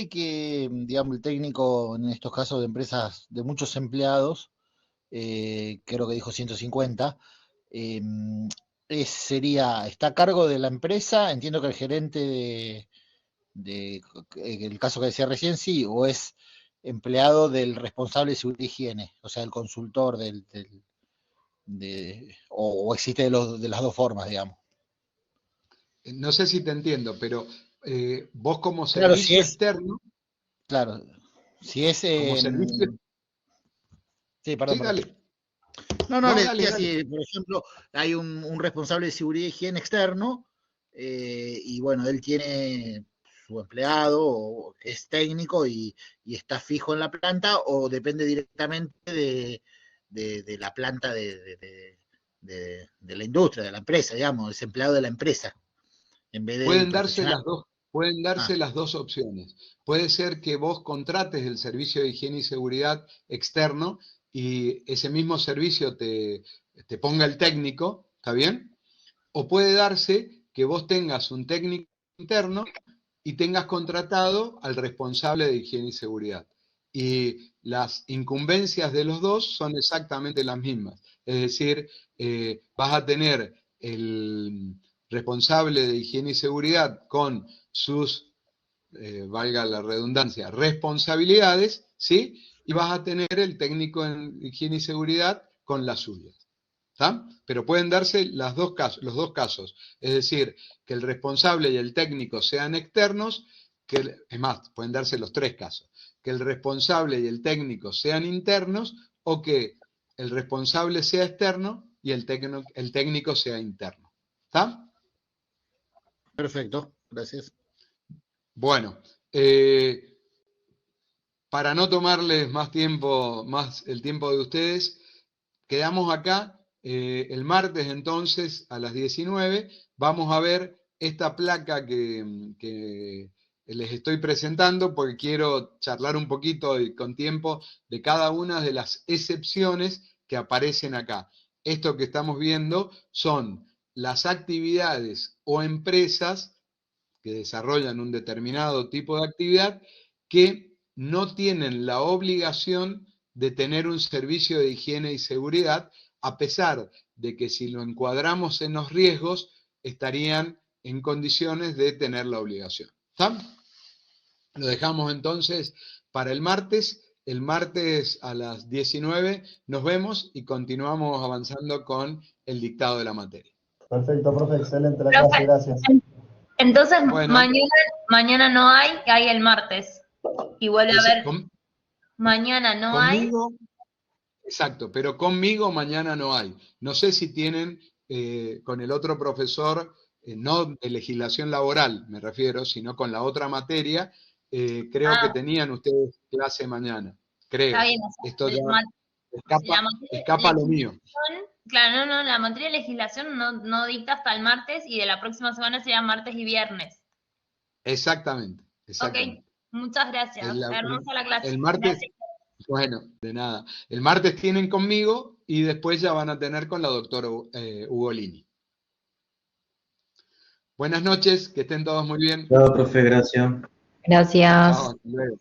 Que, digamos, el técnico, en estos casos de empresas de muchos empleados, creo que dijo 150, está a cargo de la empresa, entiendo que el gerente el caso que decía recién, sí, o es empleado del responsable de seguridad y higiene, o sea, el consultor o existe de las dos formas, digamos. No sé si te entiendo, pero vos como servicio externo... Claro, si es... como servicio... Sí, perdón. Sí, dale. No, le decía si, por ejemplo, hay un responsable de seguridad y higiene externo, y bueno, él tiene su empleado, o es técnico y está fijo en la planta, o depende directamente de la planta de la industria, de la empresa, digamos, es empleado de la empresa. En vez de pueden darse las dos opciones. Puede ser que vos contrates el servicio de higiene y seguridad externo y ese mismo servicio te ponga el técnico, ¿está bien? O puede darse que vos tengas un técnico interno y tengas contratado al responsable de higiene y seguridad. Y las incumbencias de los dos son exactamente las mismas. Es decir, vas a tener el responsable de higiene y seguridad con sus, valga la redundancia, responsabilidades, ¿sí? Y vas a tener el técnico en higiene y seguridad con las suyas. ¿Tá? Pero pueden darse los dos casos, es decir, que el responsable y el técnico sean externos, es más, pueden darse los tres casos, que el responsable y el técnico sean internos, o que el responsable sea externo y el técnico sea interno. ¿Está? Perfecto, gracias. Bueno, para no tomarles más tiempo, más el tiempo de ustedes, quedamos acá. El martes entonces a las 19 vamos a ver esta placa que les estoy presentando, porque quiero charlar un poquito con tiempo de cada una de las excepciones que aparecen acá. Esto que estamos viendo son las actividades o empresas que desarrollan un determinado tipo de actividad que no tienen la obligación de tener un servicio de higiene y seguridad, a pesar de que si lo encuadramos en los riesgos, estarían en condiciones de tener la obligación. ¿Está? Lo dejamos entonces para el martes. El martes a las 19 nos vemos y continuamos avanzando con el dictado de la materia. Perfecto, profe, excelente la clase, gracias. Entonces, bueno, mañana no hay el martes. Y vuelve a haber... Mañana no conmigo, hay. Exacto, pero conmigo mañana no hay. No sé si tienen con el otro profesor, no de legislación laboral me refiero, sino con la otra materia, creo que tenían ustedes clase mañana. Creo. Está bien, esto ya escapa a lo mío. Claro, no, la materia de legislación no dicta hasta el martes y de la próxima semana sería martes y viernes. Exactamente. Ok, muchas gracias. Hermosa la clase. El martes, gracias. bueno, de nada. El martes tienen conmigo y después ya van a tener con la doctora Ugolini. Buenas noches, que estén todos muy bien. Chao, profe, gracias. Gracias. Chao, hasta luego.